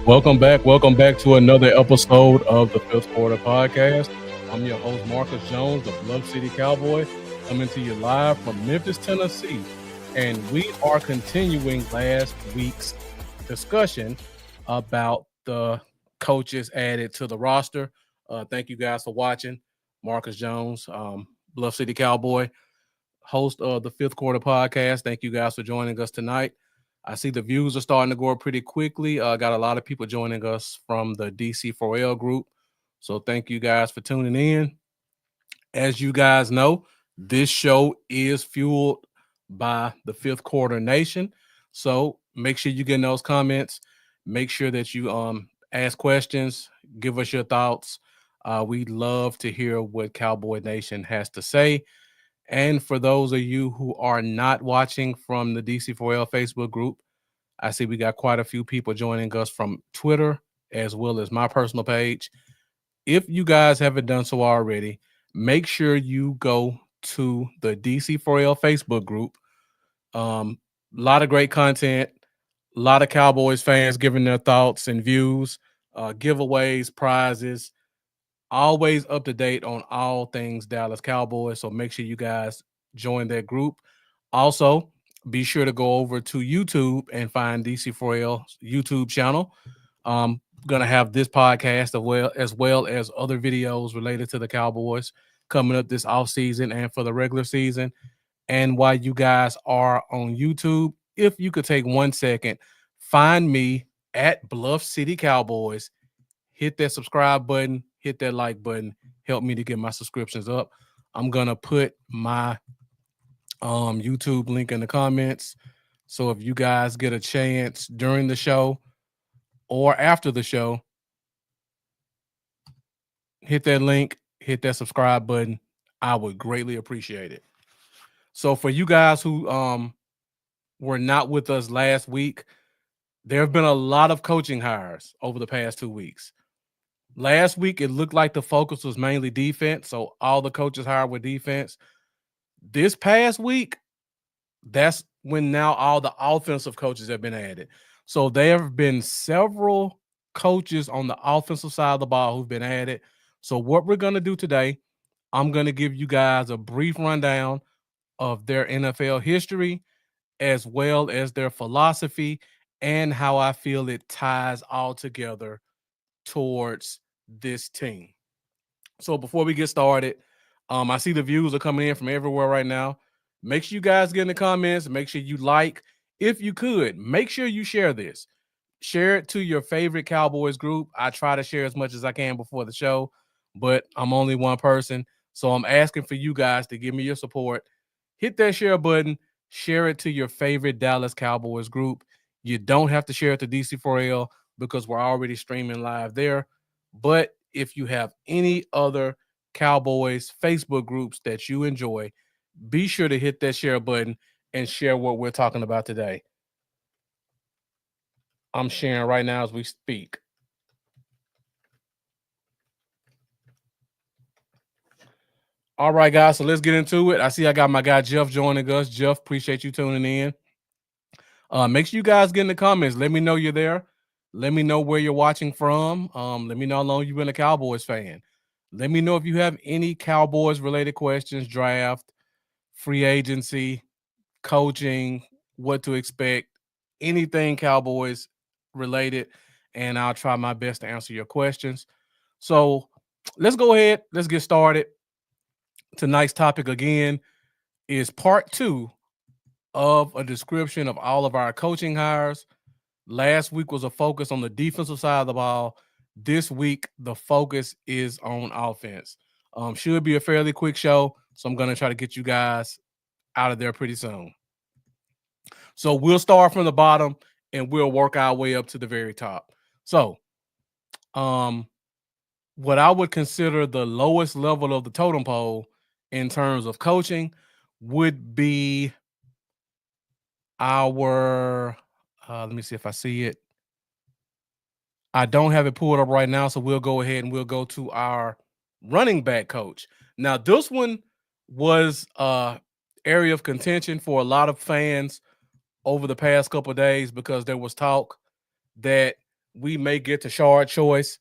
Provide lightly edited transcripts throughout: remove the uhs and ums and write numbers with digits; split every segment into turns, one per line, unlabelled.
Welcome back to another episode of the Fifth Quarter Podcast. I'm your host, Marcus Jones, the Bluff City Cowboy, coming to you live from Memphis, Tennessee. And we are continuing last week's discussion about the coaches added to the roster. Thank you guys for watching. Marcus Jones, Bluff City Cowboy, host of the Fifth Quarter Podcast. Thank you guys for joining us tonight. I see the views are starting to go up pretty quickly. Got a lot of people joining us from the DC4L group. So thank you guys for tuning in. As you guys know, this show is fueled by the Fifth Quarter Nation. So make sure you get in those comments. Make sure that you ask questions, give us your thoughts. We'd love to hear what Cowboy Nation has to say. And for those of you who are not watching from the DC4L Facebook group, I see we got quite a few people joining us from Twitter as well as my personal page. If you guys haven't done so already, make sure you go to the DC4L Facebook group. A lot of great content, a lot of Cowboys fans giving their thoughts and views, giveaways, prizes, always up to date on all things Dallas Cowboys. So make sure you guys join that group. Also, be sure to go over to YouTube and find DC4L's YouTube channel. Going to have this podcast as well as other videos related to the Cowboys coming up this off season and for the regular season. And while you guys are on YouTube, if you could take 1 second, find me at Bluff City Cowboys, hit that subscribe button, hit that like button, help me to get my subscriptions up. I'm going to put my YouTube link in the comments. So if you guys get a chance during the show or after the show, hit that link, hit that subscribe button. I would greatly appreciate it. So for you guys who were not with us last week, there have been a lot of coaching hires over the past 2 weeks. Last week, it looked like the focus was mainly defense, so all the coaches hired were defense. This past week, that's when now all the offensive coaches have been added. So there have been several coaches on the offensive side of the ball who've been added. So what we're going to do today, I'm going to give you guys a brief rundown of their NFL history as well as their philosophy and how I feel it ties all together towards this team. So before we get started, I see the views are coming in from everywhere right now. Make sure you guys get in the comments. Make sure you like. If you could, make sure you share this. Share it to your favorite Cowboys group. I try to share as much as I can before the show, but I'm only one person. So I'm asking for you guys to give me your support. Hit that share button. Share it to your favorite Dallas Cowboys group. You don't have to share it to DC4L because we're already streaming live there. But if you have any other Cowboys Facebook groups that you enjoy, be sure to hit that share button and share what we're talking about today. I'm sharing right now as we speak. All right, guys, so let's get into it. I see I got my guy Jeff joining us. Jeff, appreciate you tuning in. Make sure you guys get in the comments. Let me know you're there. Let me know where you're watching from. Let me know how long you've been a Cowboys fan. Let me know if you have any Cowboys-related questions, draft, free agency, coaching, what to expect, anything Cowboys related, and I'll try my best to answer your questions. So let's go ahead. Let's get started. Tonight's topic again is part 2 of a description of all of our coaching hires. Last week was a focus on the defensive side of the ball. This week, the focus is on offense. Should be a fairly quick show, so I'm going to try to get you guys out of there pretty soon. So we'll start from the bottom, and we'll work our way up to the very top. So what I would consider the lowest level of the totem pole in terms of coaching would be our let me see if I see it. I don't have it pulled up right now, so we'll go ahead and we'll go to our running back coach. Now, this one was area of contention for a lot of fans over the past couple of days because there was talk that we may get to Shard Choice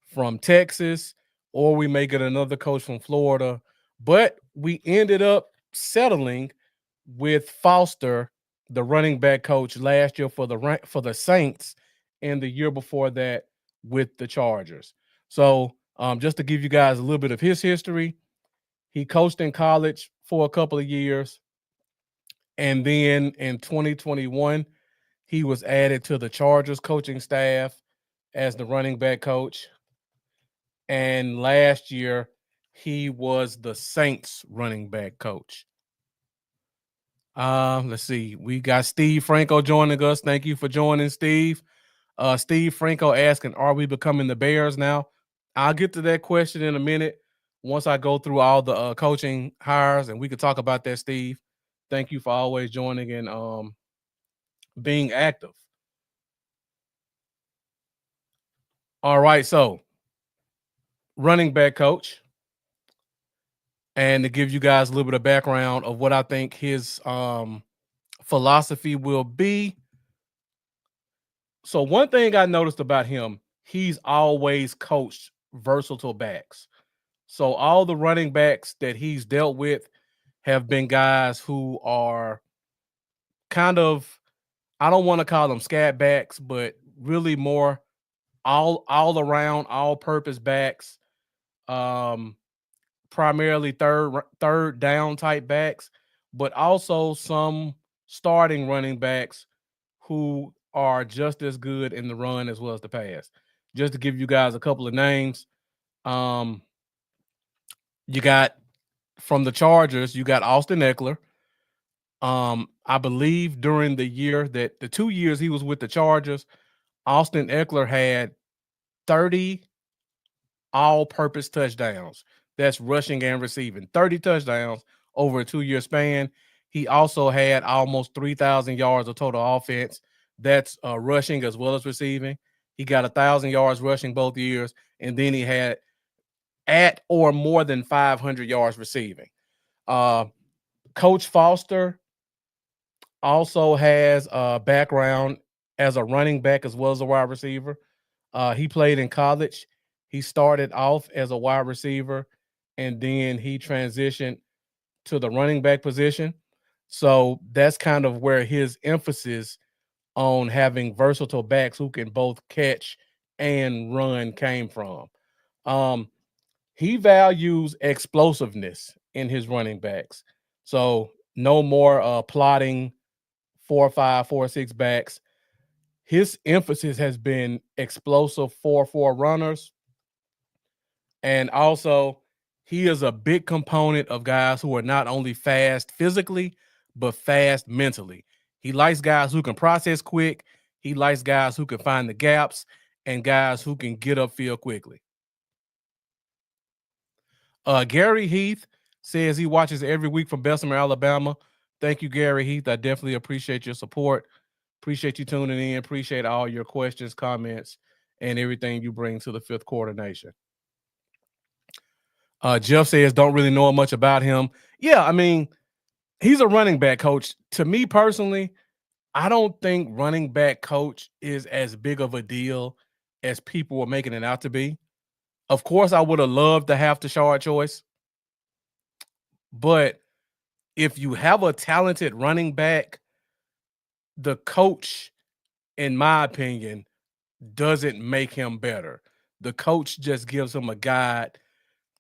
from Texas, or we may get another coach from Florida. But we ended up settling with Foster, the running back coach last year for the Saints, and the year before that with the Chargers. So, just to give you guys a little bit of his history, he coached in college for a couple of years, and then in 2021, he was added to the Chargers coaching staff as the running back coach. And last year, he was the Saints running back coach. Let's see. We got Steve Franco joining us. Thank you for joining, Steve. Steve Franco asking, are we becoming the Bears now? I'll get to that question in a minute once I go through all the coaching hires, and we could talk about that, Steve. Thank you for always joining and being active. All right, so running back coach, and to give you guys a little bit of background of what I think his philosophy will be. So one thing I noticed about him, he's always coached versatile backs. So all the running backs that he's dealt with have been guys who are kind of, I don't want to call them scat backs, but really more all around, all purpose backs. Um, Primarily third down type backs, but also some starting running backs who are just as good in the run as well as the pass. Just to give you guys a couple of names, um, you got from the Chargers, you got Austin Eckler. I believe during the year that the 2 years he was with the Chargers, Austin Eckler had 30 all-purpose touchdowns. That's rushing and receiving. 30 touchdowns over a 2-year span. He also had almost 3,000 yards of total offense. That's rushing as well as receiving. He got 1,000 yards rushing both years, and then he had at or more than 500 yards receiving. Coach Foster also has a background as a running back as well as a wide receiver. He played in college. He started off as a wide receiver, and then he transitioned to the running back position. So that's kind of where his emphasis on having versatile backs who can both catch and run came from. Um, he values explosiveness in his running backs. So no more plotting 4-5, 4-6 backs. His emphasis has been explosive 4-4 runners. And also, he is a big component of guys who are not only fast physically, but fast mentally. He likes guys who can process quick. He likes guys who can find the gaps and guys who can get upfield quickly. Gary Heath says he watches every week from Bessemer, Alabama. Thank you, Gary Heath. I definitely appreciate your support. Appreciate you tuning in. Appreciate all your questions, comments, and everything you bring to the Fifth Quarter Nation. Jeff says, don't really know much about him. Yeah, I mean, he's a running back coach. To me personally, I don't think running back coach is as big of a deal as people were making it out to be. Of course, I would have loved to have the Shard Choice, but if you have a talented running back, the coach, in my opinion, doesn't make him better. The coach just gives him a guide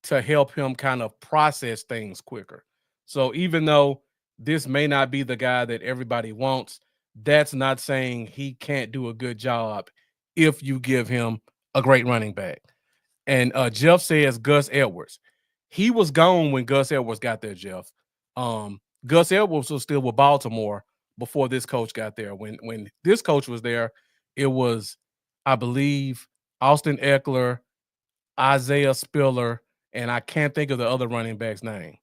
to help him kind of process things quicker. So even though this may not be the guy that everybody wants, that's not saying he can't do a good job if you give him a great running back. And Jeff says Gus Edwards. He was gone when Gus Edwards got there, Jeff. Gus Edwards was still with Baltimore before this coach got there. When this coach was there, it was, I believe, Austin Eckler, Isaiah Spiller, and I can't think of the other running back's name.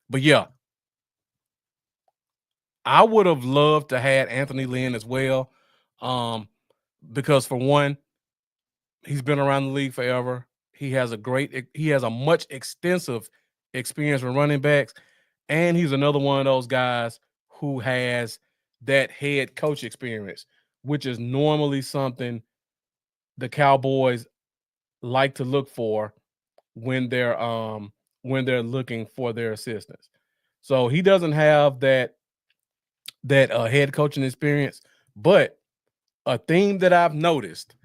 But yeah, I would have loved to had Anthony Lynn as well, because for one, he's been around the league forever. He has a much extensive experience with running backs, and he's another one of those guys who has that head coach experience, which is normally something the Cowboys like to look for when they're looking for their assistants. So he doesn't have that head coaching experience, but a theme that I've noticed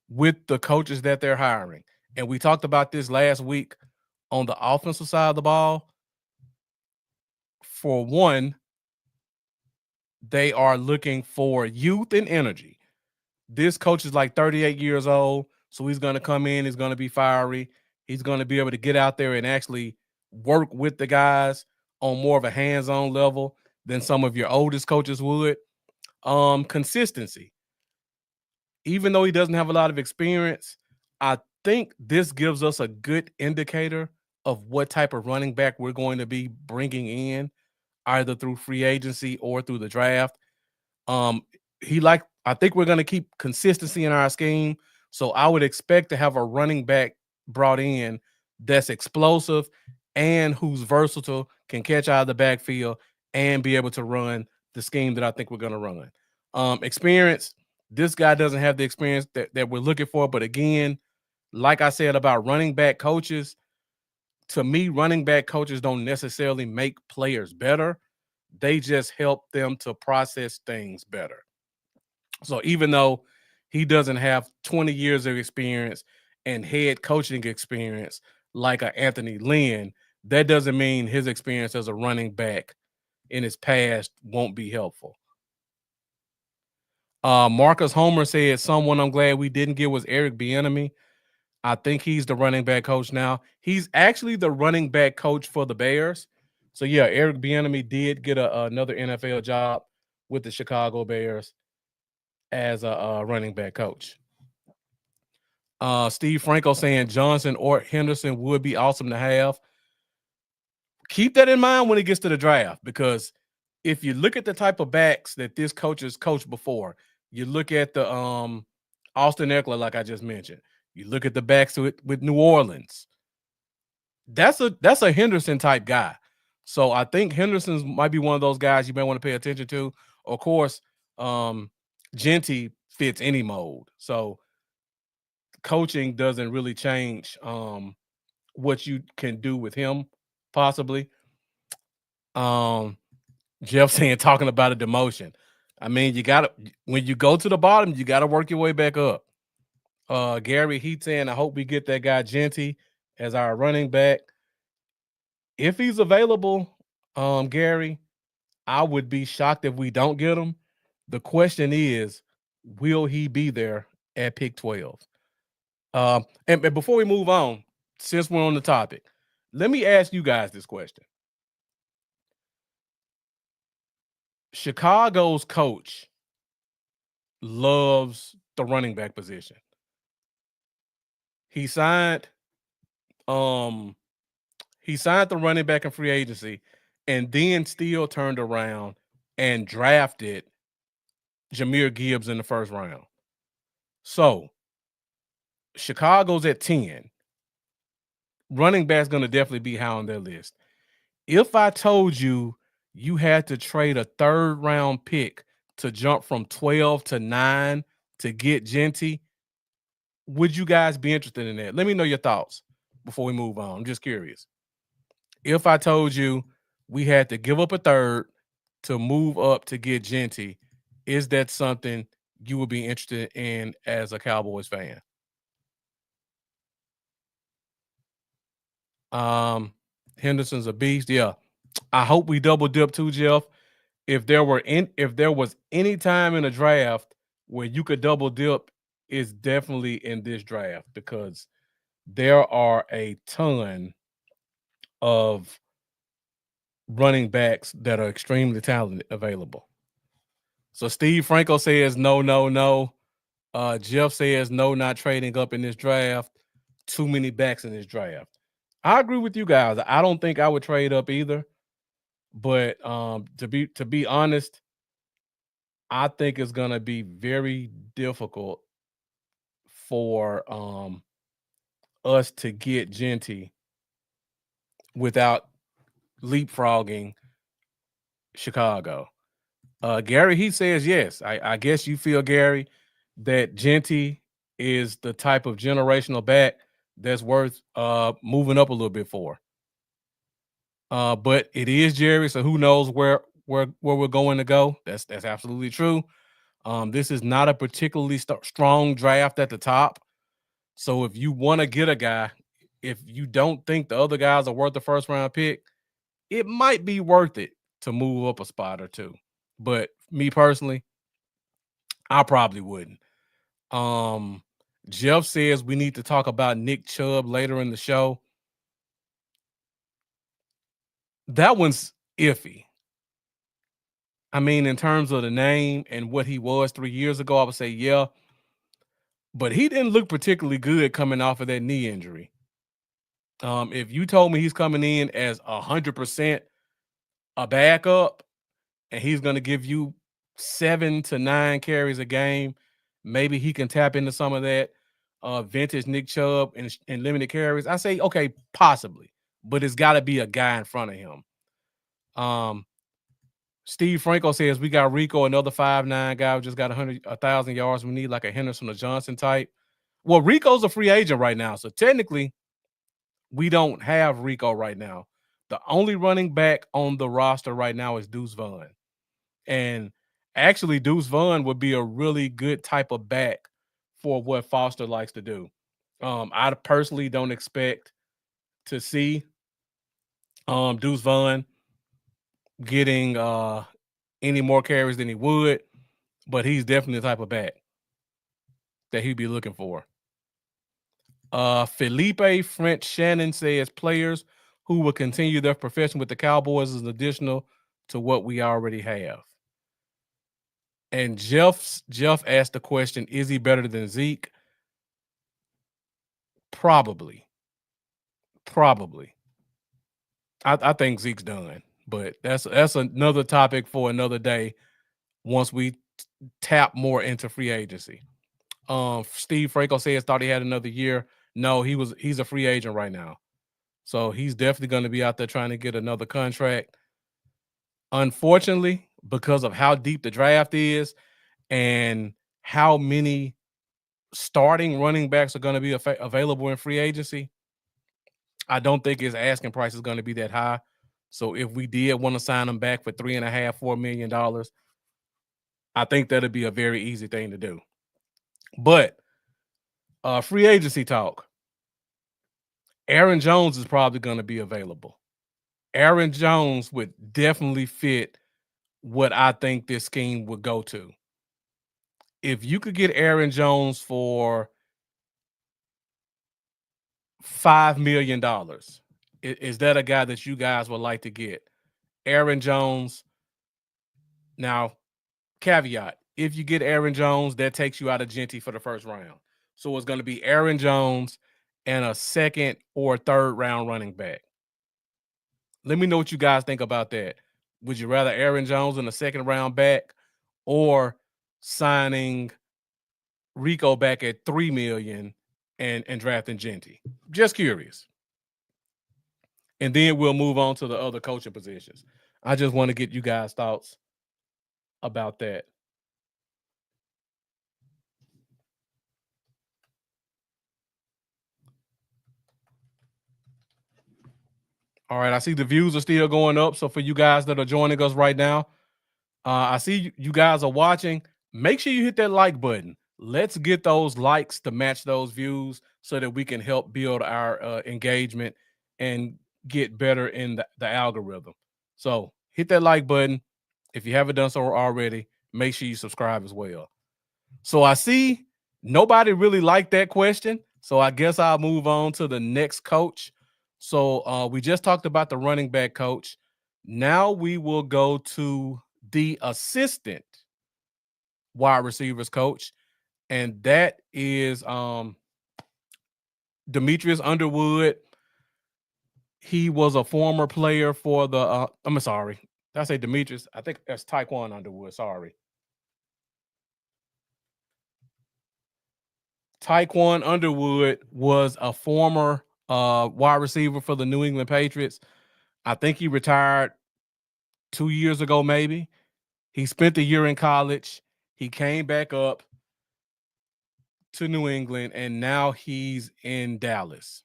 with the coaches that they're hiring, and we talked about this last week on the offensive side of the ball. For one, they are looking for youth and energy. This coach is like 38 years old, so he's going to come in, he's going to be fiery. He's going to be able to get out there and actually work with the guys on more of a hands-on level than some of your oldest coaches would. Consistency. Even though he doesn't have a lot of experience, I think this gives us a good indicator of what type of running back we're going to be bringing in, either through free agency or through the draft. Um, I think we're going to keep consistency in our scheme. So I would expect to have a running back brought in that's explosive and who's versatile, can catch out of the backfield and be able to run the scheme that I think we're going to run. Experience, this guy doesn't have the experience that we're looking for. But again, like I said about running back coaches, to me, running back coaches don't necessarily make players better. They just help them to process things better. So even though he doesn't have 20 years of experience and head coaching experience like a Anthony Lynn, that doesn't mean his experience as a running back in his past won't be helpful. Marcus Homer said, someone I'm glad we didn't get was Eric Bieniemy. I think he's the running back coach now. He's actually the running back coach for the Bears. So yeah, Eric Bieniemy did get another NFL job with the Chicago Bears as a running back coach. Steve Franco saying Johnson or Henderson would be awesome to have. Keep that in mind when it gets to the draft, because if you look at the type of backs that this coach has coached before, you look at the Austin Eckler, like I just mentioned. You look at the backs with New Orleans. That's a Henderson type guy. So I think Henderson's might be one of those guys you may want to pay attention to. Of course, Genty fits any mold. So coaching doesn't really change what you can do with him, possibly. Jeff saying talking about a demotion. I mean, you gotta, when you go to the bottom, you gotta work your way back up. Gary Heat saying, I hope we get that guy Genty as our running back. If he's available, Gary, I would be shocked if we don't get him. The question is, will he be there at pick 12? And before we move on, since we're on the topic, let me ask you guys this question. Chicago's coach loves the running back position. He signed um he signed the running back in free agency and then still turned around and drafted Jahmyr Gibbs in the first round. So Chicago's at 10. Running back's going to definitely be high on their list. If I told you you had to trade a third round pick to jump from 12 to 9 to get Genty, would you guys be interested in that? Let me know your thoughts before we move on. I'm just curious. If I told you we had to give up a third to move up to get Genty, is that something you would be interested in as a Cowboys fan? Henderson's a beast. Yeah. I hope we double dip too, Jeff. If there was any time in a draft where you could double dip, it's definitely in this draft, because there are a ton of running backs that are extremely talented available. So Steve Franco says no, no, no. Jeff says no, not trading up in this draft. Too many backs in this draft. I agree with you guys. I don't think I would trade up either. But to be honest, I think it's gonna be very difficult for us to get Genty without leapfrogging Chicago. Gary, he says yes. I guess you feel, Gary, that Genty is the type of generational back that's worth moving up a little bit for. But it is Jerry, so who knows where we're going to go? That's absolutely true. This is not a particularly strong draft at the top. So if you want to get a guy, if you don't think the other guys are worth the first round pick, it might be worth it to move up a spot or two. But me personally, I probably wouldn't. Um, Jeff says we need to talk about Nick Chubb later in the show. That one's iffy. I mean, in terms of the name and what he was 3 years ago, I would say yeah. But he didn't look particularly good coming off of that knee injury. If you told me he's coming in as 100% a backup and he's going to give you 7 to 9 carries a game, maybe he can tap into some of that vintage Nick Chubb and limited carries. I say okay, possibly, but it's got to be a guy in front of him. Steve Franco says we got Rico, another 5'9" guy who just got 1,000 yards. We need like a Henderson or Johnson type. Well, Rico's a free agent right now, so technically we don't have Rico right now. The only running back on the roster right now is Deuce Vaughn. And actually, Deuce Vaughn would be a really good type of back for what Foster likes to do. I personally don't expect to see Deuce Vaughn getting any more carries than he would, but he's definitely the type of back that he'd be looking for. Felipe French Shannon says players who will continue their profession with the Cowboys is additional to what we already have. And Jeff asked the question, is he better than Zeke? Probably. I think Zeke's done, but that's another topic for another day once we tap more into free agency. Steve Franco says thought he had another year. No, he's a free agent right now. So he's definitely going to be out there trying to get another contract. Unfortunately, because of how deep the draft is and how many starting running backs are going to be available in free agency, I don't think his asking price is going to be that high. So if we did want to sign him back for $3.5, $4 million, I think that'd be a very easy thing to do. But free agency talk. Aaron Jones is probably going to be available. Aaron Jones would definitely fit what I think this scheme would go to. If you could get Aaron Jones for $5 million, is that a guy that you guys would like to get? Aaron Jones. Now, caveat, if you get Aaron Jones, that takes you out of Genty for the first round. So it's going to be Aaron Jones and a second or third round running back. Let me know what you guys think about that. Would you rather Aaron Jones and a second round back or signing Rico back at $3 million and drafting Genty? Just curious. And then we'll move on to the other coaching positions. I just want to get you guys' thoughts about that. All right, I see the views are still going up. So for you guys that are joining us right now, I see you guys are watching. Make sure you hit that like button. Let's get those likes to match those views so that we can help build our engagement and get better in the algorithm. So hit that like button. If you haven't done so already, make sure you subscribe as well. So I see nobody really liked that question. So I guess I'll move on to the next coach. So we just talked about the running back coach. Now we will go to the assistant wide receivers coach, and that is Demetrius Underwood. He was a former player for the I'm sorry. Did I say Demetrius? I think that's Taekwon Underwood. Sorry. Taekwon Underwood was a former wide receiver for the New England Patriots. I think he retired 2 years ago, maybe. He spent a year in college. He came back up. to New England, and now he's in Dallas.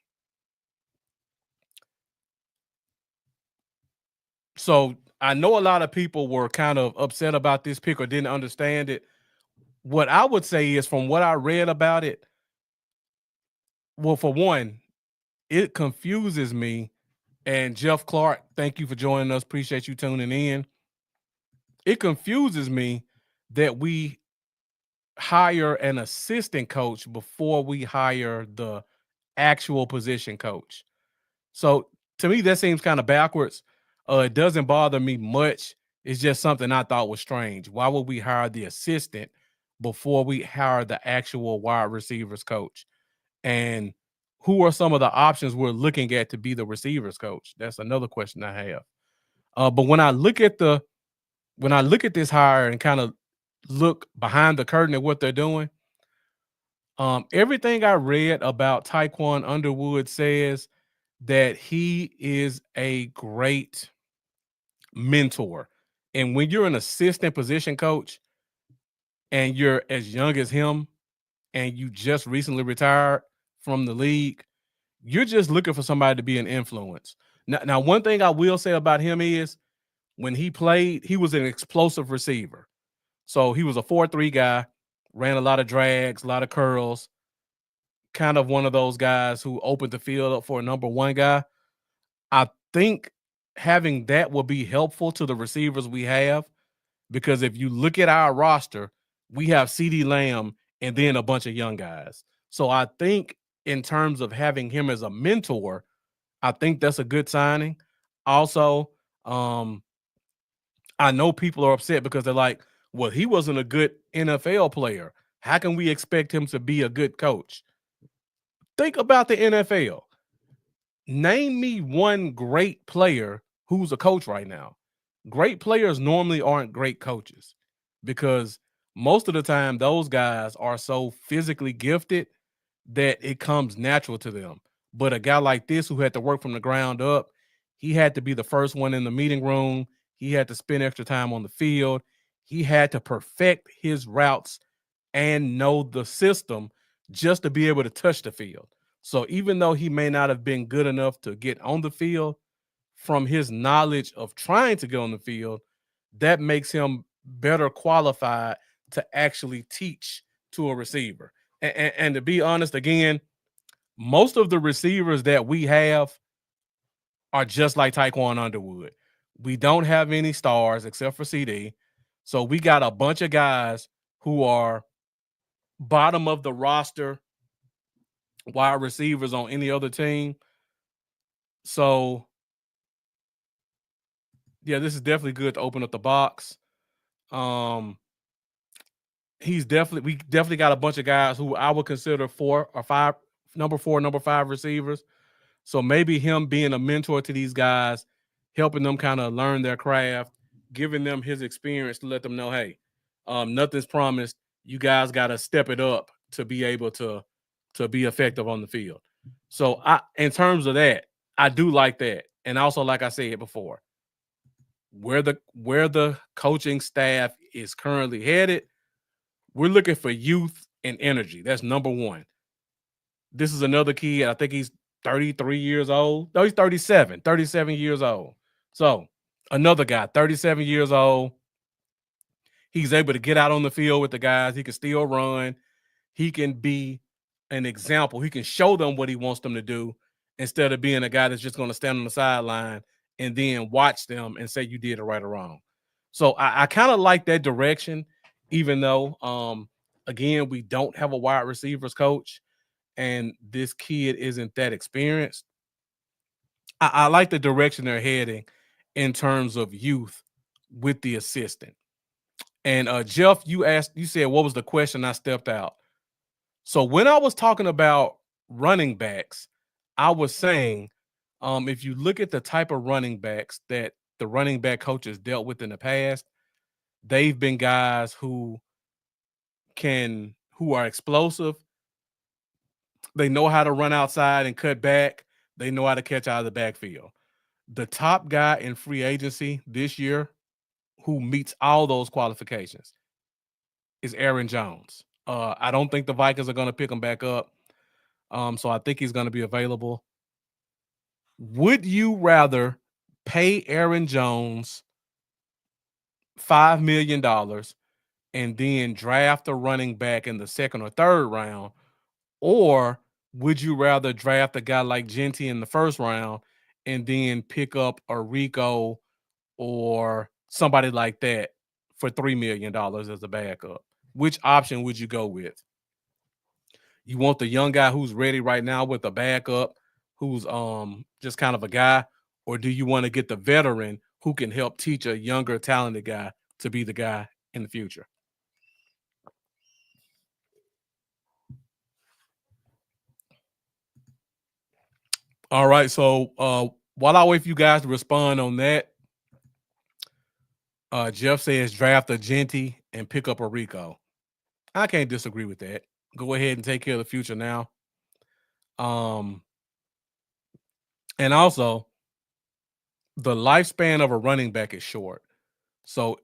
So I know a lot of people were kind of upset about this pick or didn't understand it. What I would say is, from what I read about it, well, for one, it confuses me. And Jeff Clark, thank you for joining us. Appreciate you tuning in. It confuses me that we hire an assistant coach before we hire the actual position coach. So to me, that seems kind of backwards. It doesn't bother me much. It's just something I thought was strange. Why would we hire the assistant before we hire the actual wide receivers coach? And who are some of the options we're looking at to be the receivers coach? That's another question I have. But when I look at this hire and kind of look behind the curtain at what they're doing, everything I read about Taekwon Underwood says that he is a great mentor. And when you're an assistant position coach and you're as young as him and you just recently retired from the league, you're just looking for somebody to be an influence. Now, one thing I will say about him is when he played, he was an explosive receiver. So he was a 4-3 guy, ran a lot of drags, a lot of curls, kind of one of those guys who opened the field up for a number one guy. I think having that will be helpful to the receivers we have, because if you look at our roster, we have CeeDee Lamb and then a bunch of young guys. So I think in terms of having him as a mentor, I think that's a good signing. Also, I know people are upset because they're like, well, he wasn't a good NFL player. How can we expect him to be a good coach? Think about the NFL. Name me one great player who's a coach right now. Great players normally aren't great coaches because most of the time those guys are so physically gifted that it comes natural to them. But a guy like this who had to work from the ground up, he had to be the first one in the meeting room. He had to spend extra time on the field. He had to perfect his routes and know the system just to be able to touch the field. So even though he may not have been good enough to get on the field, from his knowledge of trying to get on the field, that makes him better qualified to actually teach to a receiver. And to be honest, again, most of the receivers that we have are just like Taekwon Underwood. We don't have any stars except for CD. So we got a bunch of guys who are bottom of the roster wide receivers on any other team. So yeah, this is definitely good to open up the box. Um, we definitely got a bunch of guys who I would consider 4 or 5, number 4, number 5 receivers. So maybe him being a mentor to these guys, helping them kind of learn their craft, giving them his experience to let them know, hey, nothing's promised. You guys got to step it up to be able to be effective on the field. So in terms of that, I do like that. And also, like I said before, where the coaching staff is currently headed, we're looking for youth and energy. That's number one. This is another kid. I think he's 33 years old. No, he's 37 years old. So another guy, 37 years old. He's able to get out on the field with the guys. He can still run. He can be an example. He can show them what he wants them to do instead of being a guy that's just going to stand on the sideline and then watch them and say you did it right or wrong. So I kind of like that direction, even though, again, we don't have a wide receivers coach and this kid isn't that experienced. I like the direction they're heading in terms of youth with the assistant. And Jeff, you said, what was the question? I stepped out. So when I was talking about running backs, I was saying, if you look at the type of running backs that the running back coaches dealt with in the past, they've been guys who are explosive. They know how to run outside and cut back. They know how to catch out of the backfield. The top guy in free agency this year who meets all those qualifications is Aaron Jones. I don't think the Vikings are going to pick him back up. So I think he's going to be available. Would you rather pay Aaron Jones $5 million and then draft a running back in the second or third round, or would you rather draft a guy like Genty in the first round and then pick up a Rico or somebody like that for $3 million as a backup? Which option would you go with? You want the young guy who's ready right now with a backup, who's just kind of a guy, or do you want to get the veteran who can help teach a younger, talented guy to be the guy in the future? All right. So while I wait for you guys to respond on that, Jeff says draft a Genty and pick up a Rico. I can't disagree with that. Go ahead and take care of the future now. Um, and also the lifespan of a running back is short. So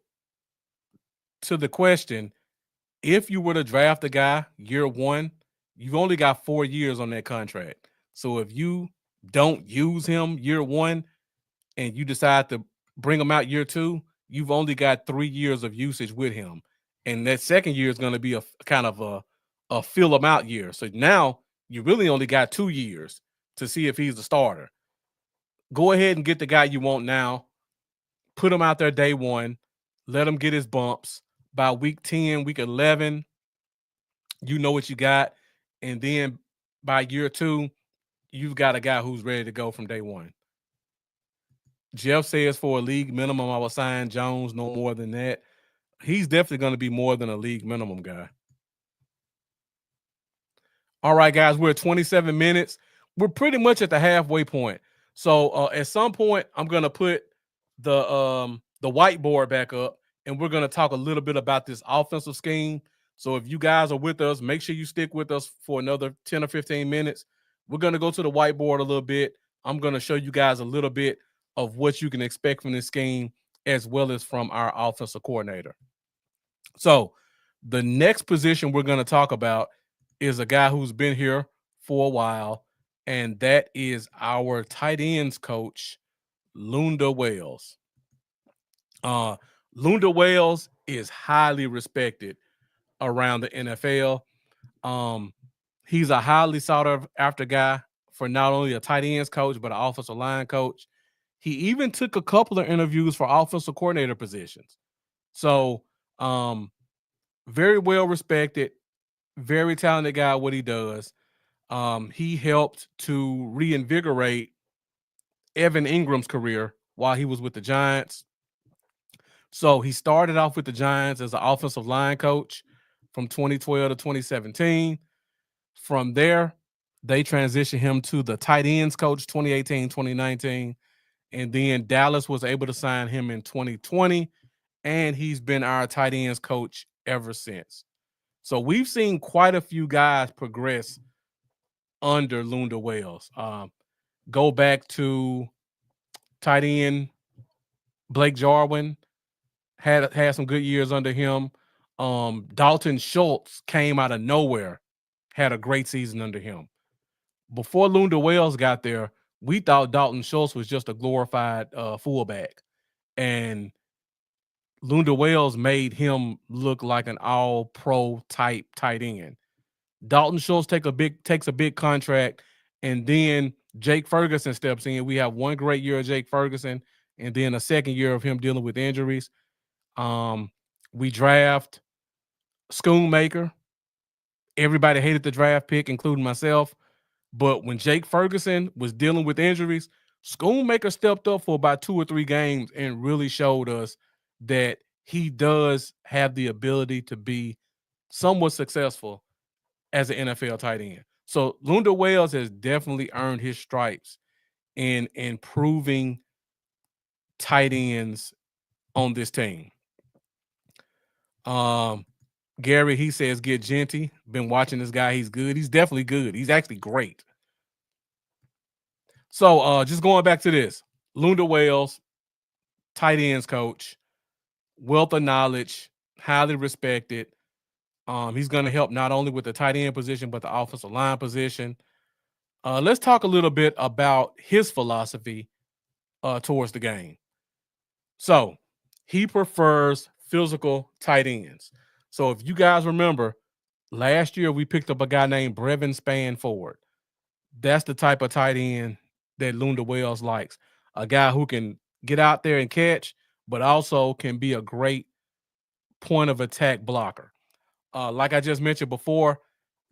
to the question, if you were to draft a guy year one, you've only got 4 years on that contract. So if you don't use him year one and you decide to bring him out year two, you've only got 3 years of usage with him. And that second year is going to be a kind of a fill him out year. So now you really only got 2 years to see if he's the starter. Go ahead and get the guy you want now. Put him out there day one. Let him get his bumps. By week 10, week 11, you know what you got. And then by year two, you've got a guy who's ready to go from day one. Jeff says for a league minimum, I will sign Jones no more than that. He's definitely going to be more than a league minimum guy. All right, guys, we're at 27 minutes. We're pretty much at the halfway point. So at some point, I'm going to put the whiteboard back up, and we're going to talk a little bit about this offensive scheme. So if you guys are with us, make sure you stick with us for another 10 or 15 minutes. We're going to go to the whiteboard a little bit. I'm going to show you guys a little bit of what you can expect from this scheme, as well as from our offensive coordinator. So the next position we're going to talk about is a guy who's been here for a while, and that is our tight ends coach, Lunda Wales. Lunda Wales is highly respected around the NFL. He's a highly sought after guy for not only a tight ends coach, but an offensive line coach. He even took a couple of interviews for offensive coordinator positions. So, very well respected, very talented guy at what he does. He helped to reinvigorate Evan Ingram's career while he was with the Giants. So he started off with the Giants as an offensive line coach from 2012 to 2017. From there, they transitioned him to the tight ends coach 2018, 2019. And then Dallas was able to sign him in 2020. And he's been our tight ends coach ever since. So we've seen quite a few guys progress under Lunda Wales. Go back to tight end Blake Jarwin, had some good years under him. Dalton Schultz came out of nowhere, had a great season under him. Before Lunda Wales got there, we thought Dalton Schultz was just a glorified fullback, and Lunda Wales made him look like an all-pro type tight end. Dalton Schultz takes a big contract, and then Jake Ferguson steps in. We have one great year of Jake Ferguson, and then a second year of him dealing with injuries. We draft Schoonmaker. Everybody hated the draft pick, including myself. But when Jake Ferguson was dealing with injuries, Schoonmaker stepped up for about 2 or 3 games and really showed us that he does have the ability to be somewhat successful as an NFL tight end. So Lunda Wales has definitely earned his stripes in improving tight ends on this team. Gary, he says get Genty. Been watching this guy. He's good. He's definitely good. He's actually great. So just going back to this, Lunda Wales, tight ends coach, wealth of knowledge, highly respected. He's going to help not only with the tight end position, but the offensive line position. Let's talk a little bit about his philosophy towards the game. So he prefers physical tight ends. So if you guys remember, last year we picked up a guy named Brevin Spanford. That's the type of tight end that Lunda Wells likes. A guy who can get out there and catch, but also can be a great point of attack blocker. Like I just mentioned before,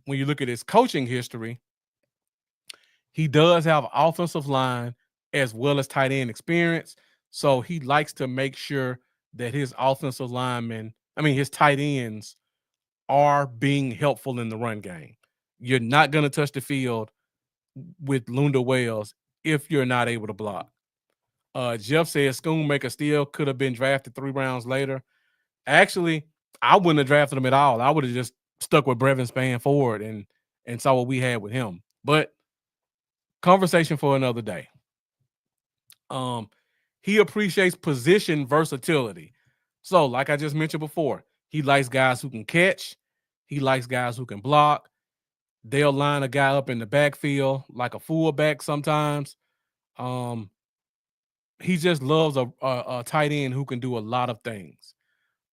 when you look at his coaching history, he does have offensive line as well as tight end experience. So he likes to make sure that his offensive linemen, his tight ends are being helpful in the run game. You're not going to touch the field with Lunda Wells if you're not able to block. Jeff says Schoonmaker still could have been drafted 3 rounds later. Actually, I wouldn't have drafted him at all. I would have just stuck with Brevin Spanford and saw what we had with him. But conversation for another day. He appreciates position versatility. So, like I just mentioned before, he likes guys who can catch. He likes guys who can block. They'll line a guy up in the backfield like a fullback sometimes. He just loves a tight end who can do a lot of things.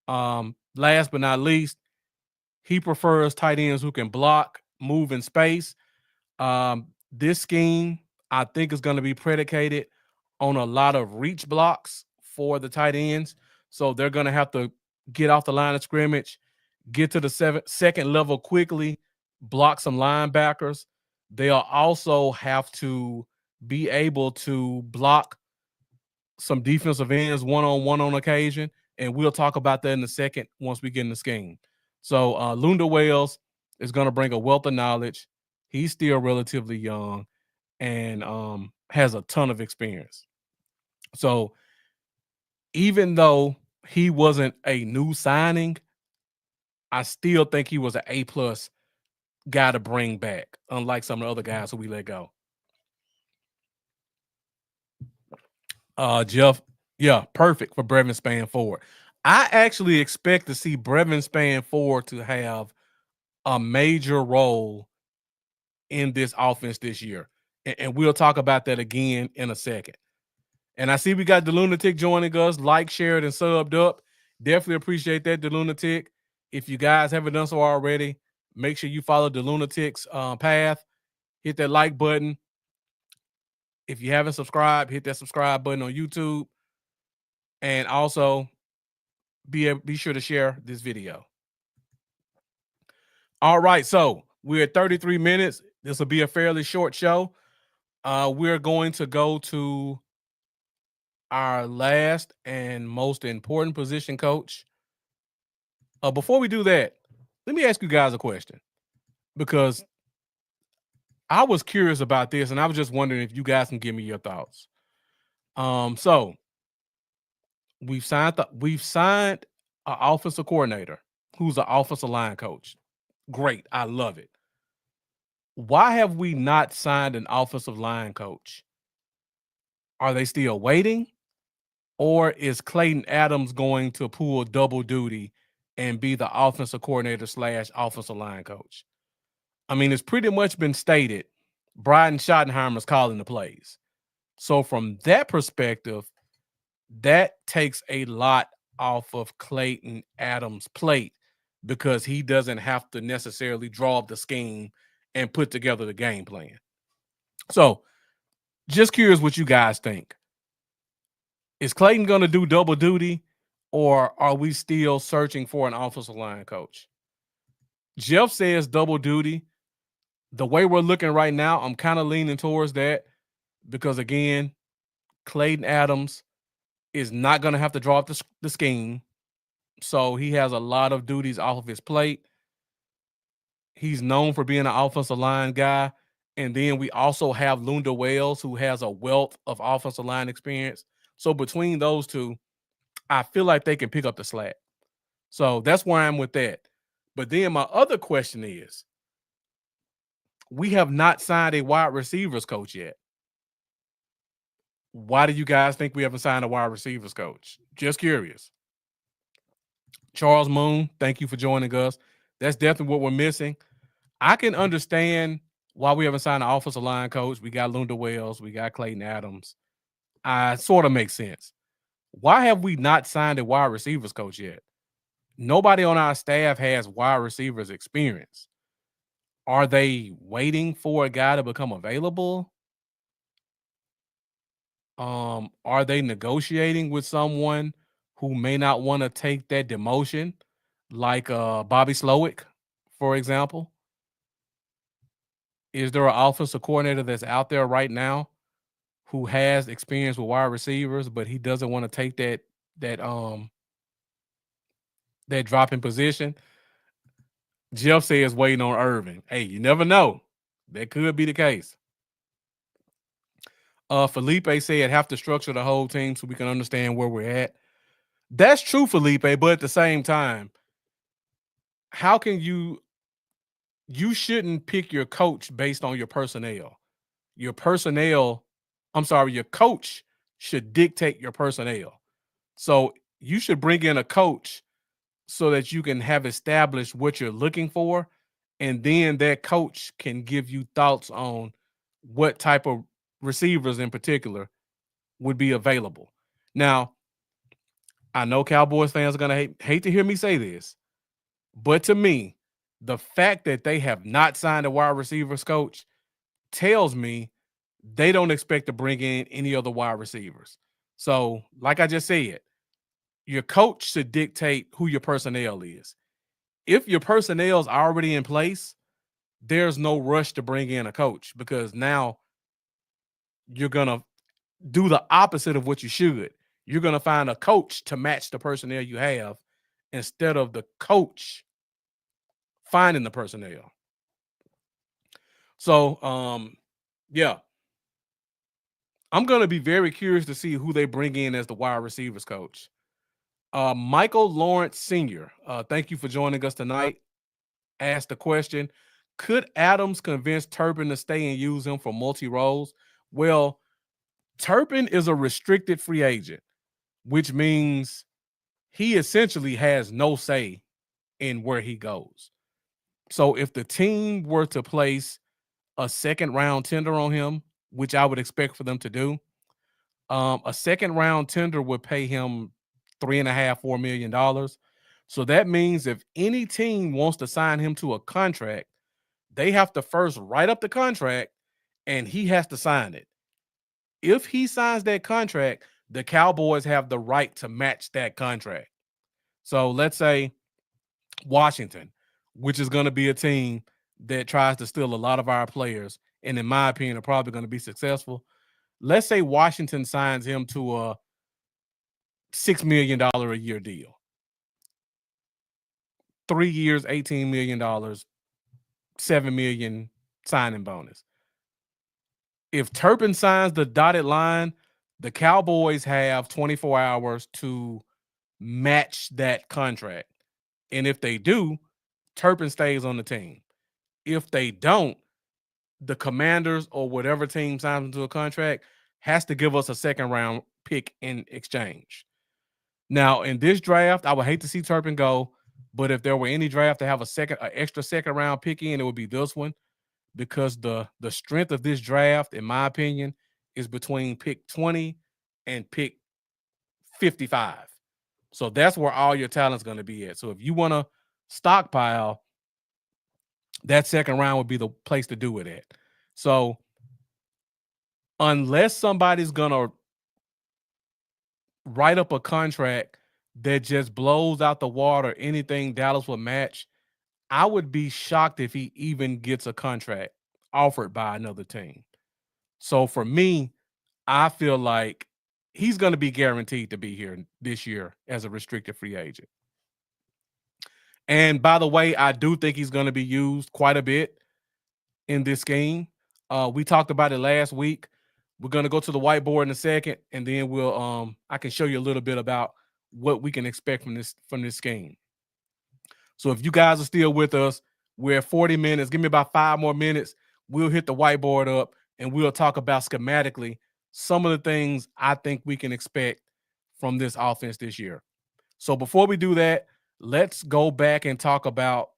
Last but not least, he prefers tight ends who can block, move in space. This scheme, I think, is going to be predicated on a lot of reach blocks for the tight ends. So they're going to have to get off the line of scrimmage, get to the second level quickly, block some linebackers. They'll also have to be able to block some defensive ends one-on-one on occasion. And we'll talk about that in a second once we get in the scheme. So Lunda Wells is going to bring a wealth of knowledge. He's still relatively young and has a ton of experience. So even though he wasn't a new signing, I still think he was an A+ guy to bring back, unlike some of the other guys who we let go. Jeff, yeah, perfect for Brevin Spanford. I actually expect to see Brevin Spanford to have a major role in this offense this year. And we'll talk about that again in a second. And I see we got the Lunatic joining us, like, shared, and subbed up. Definitely appreciate that, the Lunatic. If you guys haven't done so already, make sure you follow the Lunatic's path. Hit that like button. If you haven't subscribed, hit that subscribe button on YouTube. And also be sure to share this video. All right, so we're at 33 minutes. This will be a fairly short show. We're going to go to our last and most important position coach. Before we do that, let me ask you guys a question, because I was curious about this and I was just wondering if you guys can give me your thoughts. So we've signed an offensive coordinator who's an offensive line coach. Great, I love it. Why have we not signed an offensive line coach? Are they still waiting? Or is Clayton Adams going to pull double duty and be the offensive coordinator / offensive line coach? It's pretty much been stated Brian Schottenheimer's calling the plays. So from that perspective, that takes a lot off of Clayton Adams' plate, because he doesn't have to necessarily draw up the scheme and put together the game plan. So just curious what you guys think. Is Clayton going to do double duty, or are we still searching for an offensive line coach? Jeff says double duty. The way we're looking right now, I'm kind of leaning towards that, because, again, Clayton Adams is not going to have to draw up the scheme. So he has a lot of duties off of his plate. He's known for being an offensive line guy. And then we also have Lunda Wells, who has a wealth of offensive line experience. So between those two, I feel like they can pick up the slack. So that's where I'm with that. But then my other question is, we have not signed a wide receivers coach yet. Why do you guys think we haven't signed a wide receivers coach? Just curious. Charles Moon, thank you for joining us. That's definitely what we're missing. I can understand why we haven't signed an offensive line coach. We got Lunda Wells, we got Clayton Adams. Sort of makes sense. Why have we not signed a wide receivers coach yet? Nobody on our staff has wide receivers experience. Are they waiting for a guy to become available? Are they negotiating with someone who may not want to take that demotion, like Bobby Slowick, for example? Is there an offensive coordinator that's out there right now who has experience with wide receivers, but he doesn't want to take that that drop in position? Jeff says waiting on Irving. Hey, you never know. That could be the case. Felipe said have to structure the whole team so we can understand where we're at. That's true, Felipe, but at the same time, how can you shouldn't pick your coach based on your personnel. Your personnel, I'm sorry, your coach should dictate your personnel. So you should bring in a coach so that you can have established what you're looking for, and then that coach can give you thoughts on what type of receivers in particular would be available. Now, I know Cowboys fans are gonna hate to hear me say this, but to me, the fact that they have not signed a wide receivers coach tells me they don't expect to bring in any other wide receivers. So, like I just said, your coach should dictate who your personnel is. If your personnel is already in place, there's no rush to bring in a coach because now you're going to do the opposite of what you should. You're going to find a coach to match the personnel you have instead of the coach finding the personnel. So, yeah, I'm going to be very curious to see who they bring in as the wide receivers coach. Michael Lawrence Sr., thank you for joining us tonight. Asked the question, could Adams convince Turpin to stay and use him for multi-roles? Well, Turpin is a restricted free agent, which means he essentially has no say in where he goes. So if the team were to place a second round tender on him, which I would expect for them to do, a second round tender would pay him $3.5–4 million. So that means if any team wants to sign him to a contract, they have to first write up the contract and he has to sign it. If he signs that contract, the Cowboys have the right to match that contract. So let's say Washington, which is going to be a team that tries to steal a lot of our players, and in my opinion, are probably going to be successful. Let's say Washington signs him to a $6 million a year deal. 3 years, $18 million, $7 million signing bonus. If Turpin signs the dotted line, the Cowboys have 24 hours to match that contract. And if they do, Turpin stays on the team. If they don't, the Commanders or whatever team signs into a contract has to give us a second round pick in exchange. Now, in this draft, I would hate to see Turpin go, but if there were any draft to have an extra second round pick in, it would be this one, because the strength of this draft, in my opinion, is between pick 20 and pick 55. So that's where all your talent's going to be at. So if you want to stockpile, that second round would be the place to do it at. So unless somebody's going to write up a contract that just blows out the water anything Dallas would match, I would be shocked if he even gets a contract offered by another team. So for me, I feel like he's going to be guaranteed to be here this year as a restricted free agent. And by the way, I do think he's going to be used quite a bit in this scheme. We talked about it last week. We're going to go to the whiteboard in a second, and then I can show you a little bit about what we can expect from this scheme. So if you guys are still with us, we're at 40 minutes. Give me about 5 more minutes. We'll hit the whiteboard up and we'll talk about schematically some of the things I think we can expect from this offense this year. So before we do that, let's go back and talk about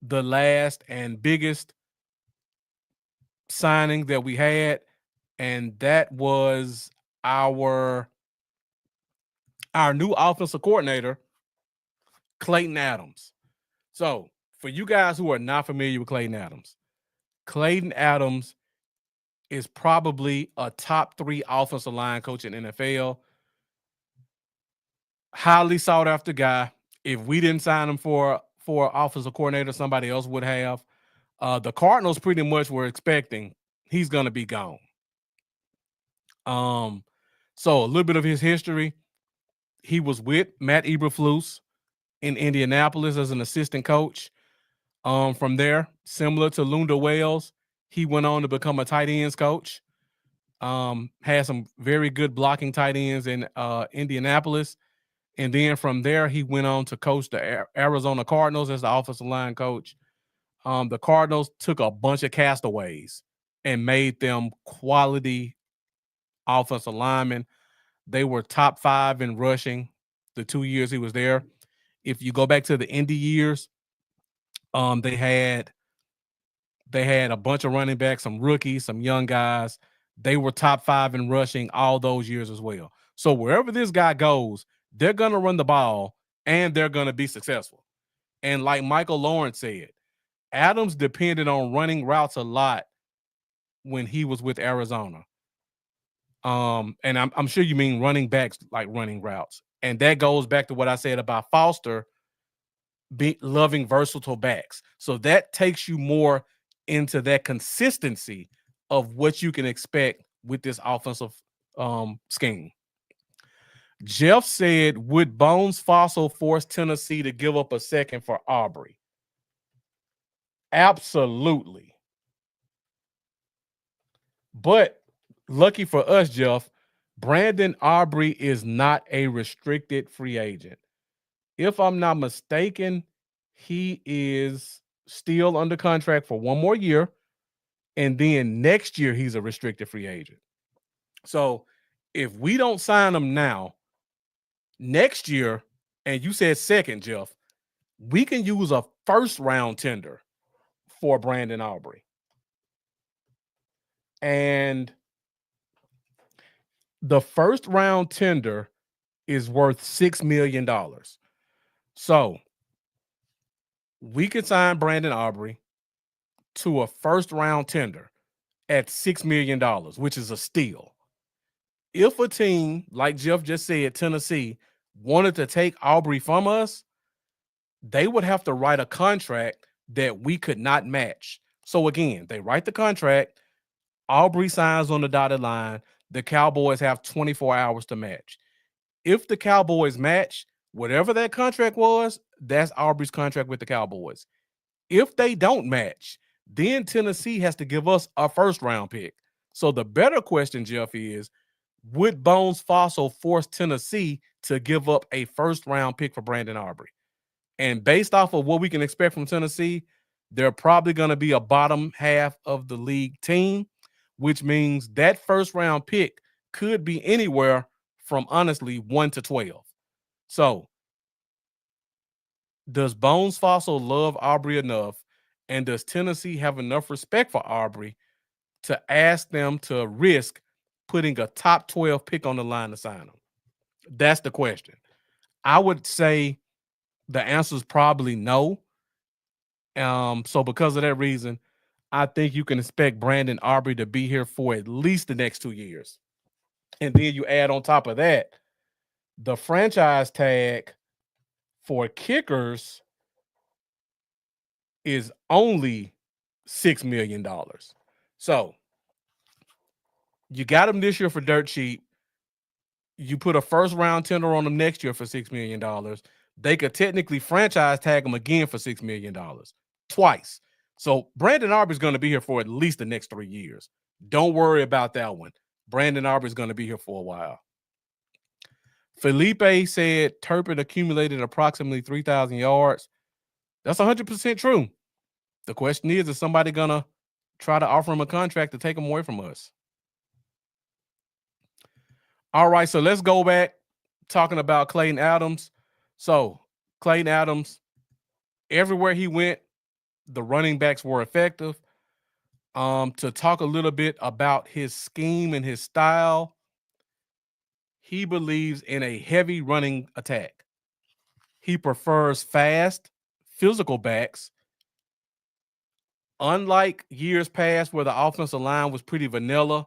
the last and biggest signing that we had, and that was our new offensive coordinator, Clayton Adams. So, for you guys who are not familiar with Clayton Adams is probably a top 3 offensive line coach in NFL. Highly sought after guy. If we didn't sign him for offensive coordinator, somebody else would have. The Cardinals pretty much were expecting he's going to be gone. So a little bit of his history. He was with Matt Eberflus in Indianapolis as an assistant coach. From there, similar to Lunda Wells, he went on to become a tight ends coach. Had some very good blocking tight ends in Indianapolis. And then from there, he went on to coach the Arizona Cardinals as the offensive line coach. The Cardinals took a bunch of castaways and made them quality offensive linemen. They were top 5 in rushing the 2 years he was there. If you go back to the Indy years, they had a bunch of running backs, some rookies, some young guys. They were top 5 in rushing all those years as well. So wherever this guy goes, they're going to run the ball and they're going to be successful. And like Michael Lawrence said, Adams depended on running routes a lot when he was with Arizona. And I'm sure you mean running backs like running routes. And that goes back to what I said about Foster loving versatile backs. So that takes you more into that consistency of what you can expect with this offensive scheme. Jeff said, would Bones Fossil force Tennessee to give up a second for Aubrey? Absolutely. But lucky for us, Jeff, Brandon Aubrey is not a restricted free agent. If I'm not mistaken, he is still under contract for 1 more year. And then next year, he's a restricted free agent. So if we don't sign him now, next year, and you said second, Jeff, we can use a first round tender for Brandon Aubrey. And the first round tender is worth $6 million. So we could sign Brandon Aubrey to a first round tender at $6 million, which is a steal. If a team, like Jeff just said, Tennessee, wanted to take Aubrey from us, they would have to write a contract that we could not match. So again, they write the contract, Aubrey signs on the dotted line, the Cowboys have 24 hours to match. If the Cowboys match, whatever that contract was, that's Aubrey's contract with the Cowboys. If they don't match, then Tennessee has to give us a first round pick. So the better question, Jeff, is would Bones Fossil force Tennessee to give up a first round pick for Brandon Aubrey? And based off of what we can expect from Tennessee, they're probably going to be a bottom half of the league team, which means that first round pick could be anywhere from honestly 1 to 12. So does Bones Fossil love Aubrey enough? And does Tennessee have enough respect for Aubrey to ask them to risk putting a top 12 pick on the line to sign him? That's the question. I would say the answer is probably no. So because of that reason, I think you can expect Brandon Aubrey to be here for at least the next 2 years. And then you add on top of that, the franchise tag for kickers is only $6 million. So you got him this year for dirt cheap. You put a first round tender on them next year for $6 million. They could technically franchise tag him again for $6 million twice. So Brandon Aubrey is going to be here for at least the next 3 years. Don't worry about that one. Brandon Aubrey is going to be here for a while. Felipe said Turpin accumulated approximately 3,000 yards. That's 100% true. The question is somebody going to try to offer him a contract to take him away from us? All right, so let's go back talking about Clayton Adams. So Clayton Adams, everywhere he went, the running backs were effective. To talk a little bit about his scheme and his style, he believes in a heavy running attack. He prefers fast, physical backs. Unlike years past where the offensive line was pretty vanilla,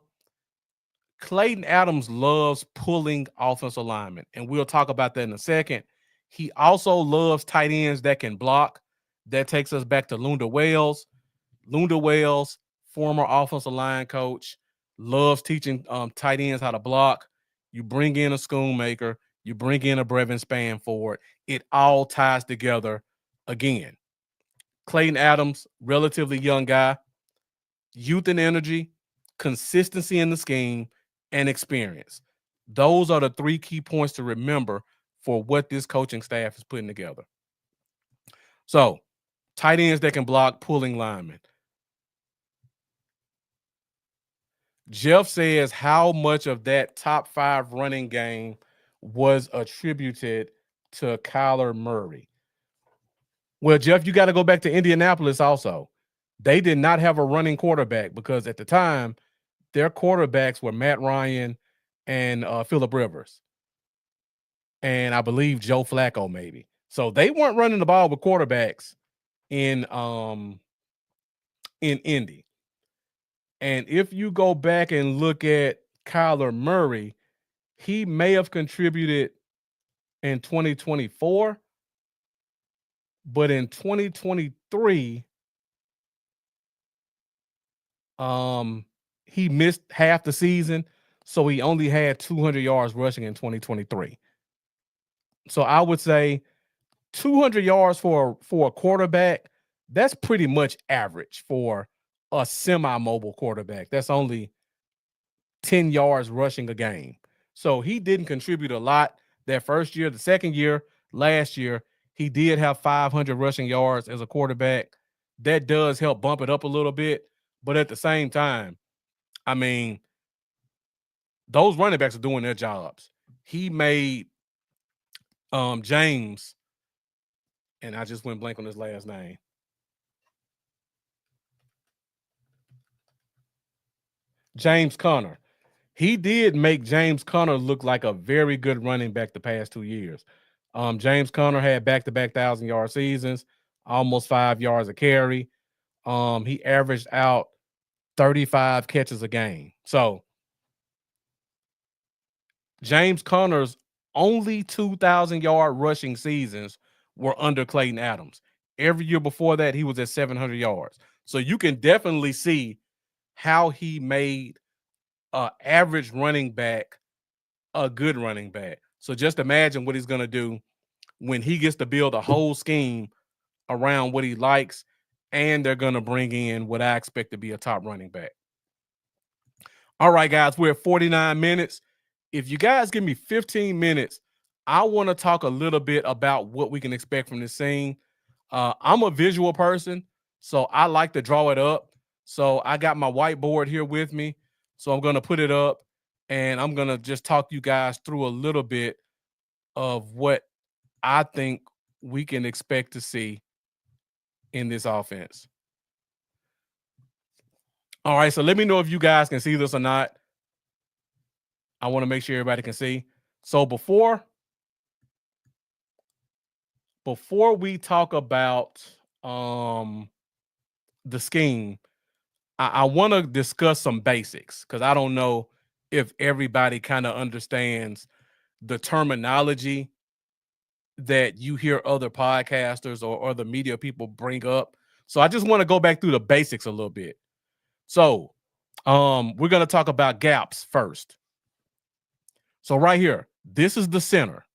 Clayton Adams loves pulling offensive linemen, and we'll talk about that in a second. He also loves tight ends that can block. That takes us back to Lunda Wells. Lunda Wells, former offensive line coach, loves teaching tight ends how to block. You bring in a Schoonmaker, you bring in a Brevin Spanford. It all ties together again. Clayton Adams, relatively young guy, youth and energy, consistency in the scheme, and experience. Those are the three key points to remember for what this coaching staff is putting together. So, tight ends that can block, pulling linemen. Jeff says how much of that top 5 running game was attributed to Kyler Murray. Well, Jeff, you got to go back to Indianapolis also. They did not have a running quarterback because at the time, their quarterbacks were Matt Ryan and Phillip Rivers. And I believe Joe Flacco maybe. So they weren't running the ball with quarterbacks in Indy. And if you go back and look at Kyler Murray, he may have contributed in 2024, but in 2023, he missed half the season, so he only had 200 yards rushing in 2023. So I would say 200 yards for a quarterback, that's pretty much average for a semi-mobile quarterback. That's only 10 yards rushing a game. So he didn't contribute a lot that first year. The second year, last year, he did have 500 rushing yards as a quarterback. That does help bump it up a little bit. But at the same time, I mean, those running backs are doing their jobs. He made James, and I just went blank on his last name. James Conner. He did make James Conner look like a very good running back the past 2 years. James Conner had back-to-back 1,000-yard seasons, almost 5 yards a carry. He averaged out 35 catches a game. So James Conner's only 2,000-yard rushing seasons were under Clayton Adams. Every year before that, he was at 700 yards. So you can definitely see how he made an average running back a good running back. So just imagine what he's going to do when he gets to build a whole scheme around what he likes, and they're going to bring in what I expect to be a top running back. All right, guys, we're at 49 minutes. If you guys give me 15 minutes, I want to talk a little bit about what we can expect from this scene. I'm a visual person, so I like to draw it up. So I got my whiteboard here with me. So I'm going to put it up, and I'm going to just talk you guys through a little bit of what I think we can expect to see in this offense. All right, so let me know if you guys can see this or not. I want to make sure everybody can see. So before we talk about the scheme, I want to discuss some basics because I don't know if everybody kind of understands the terminology that you hear other podcasters or other media people bring up. So I just want to go back through the basics a little bit. So we're going to talk about gaps first. So right here, this is the center.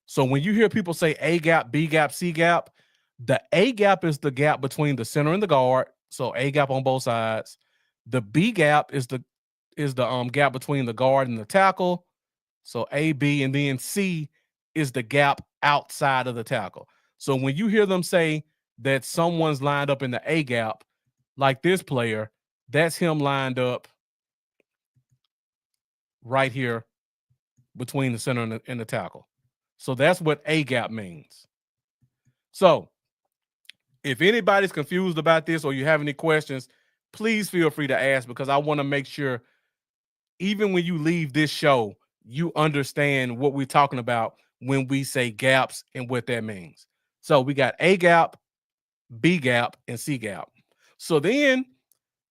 So when you hear people say A gap, B gap, C gap, the A gap is the gap between the center and the guard. So A gap on both sides. The B gap is the gap between the guard and the tackle. So A, B, and then C is the gap outside of the tackle. So when you hear them say that someone's lined up in the A gap, like this player, that's him lined up right here between the center and the tackle. So that's what A gap means. So If anybody's confused about this or you have any questions, please feel free to ask because I want to make sure even when you leave this show, you understand what we're talking about when we say gaps and what that means. So we got A gap, B gap, and C gap. So then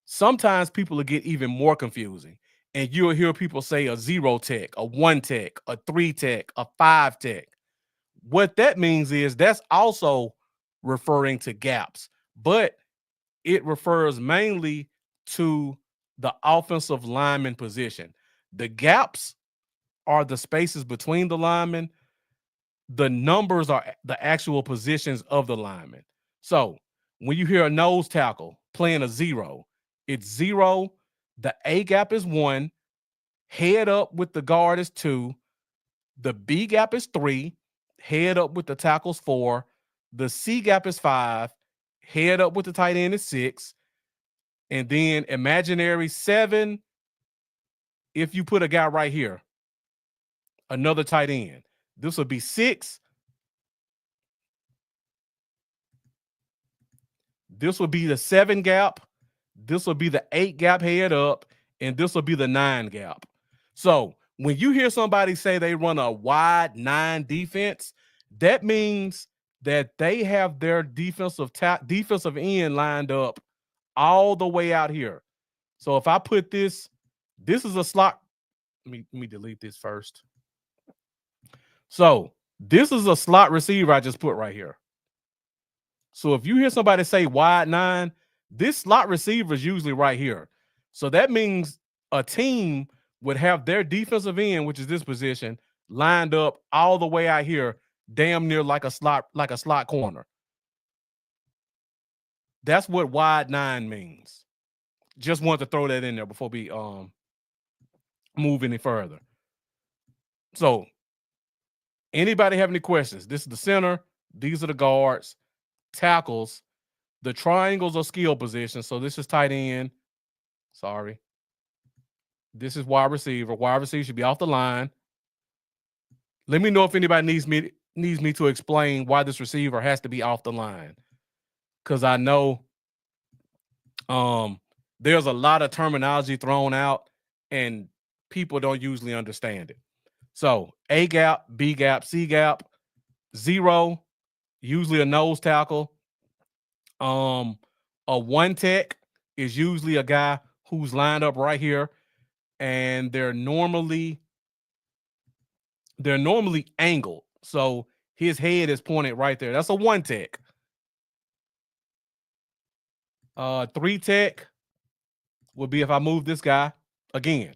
sometimes people will get even more confusing. And you'll hear people say a 0 tech, a 1 tech, a 3 tech, a 5 tech. What that means is that's also referring to gaps, but it refers mainly to the offensive lineman position. The gaps are the spaces between the linemen. The numbers are the actual positions of the lineman. So when you hear a nose tackle playing a 0, it's 0. The A gap is 1. Head up with the guard is 2. The B gap is 3. Head up with the tackles 4. The C gap is 5. Head up with the tight end is 6. And then imaginary 7, if you put a guy right here, another tight end. This would be 6. This would be the 7 gap. This will be the 8 gap head up. And this will be the 9 gap. So when you hear somebody say they run a wide 9 defense, that means that they have their defensive end lined up all the way out here. So if I put this is a slot. Let me delete this first. So this is a slot receiver I just put right here. So if you hear somebody say wide 9, this slot receiver is usually right here. So that means a team would have their defensive end, which is this position, lined up all the way out here, damn near like a slot corner. That's what wide 9 means. Just wanted to throw that in there before we move any further. So anybody have any questions? This is the center. These are the guards, tackles. The triangles are skill positions. So this is tight end. Sorry. This is wide receiver. Wide receiver should be off the line. Let me know if anybody needs me to explain why this receiver has to be off the line. Because I know there's a lot of terminology thrown out and people don't usually understand it. So A gap, B gap, C gap, 0, usually a nose tackle. A 1 tech is usually a guy who's lined up right here, and they're normally angled. So his head is pointed right there. That's a 1 tech. 3 tech would be if I move this guy again.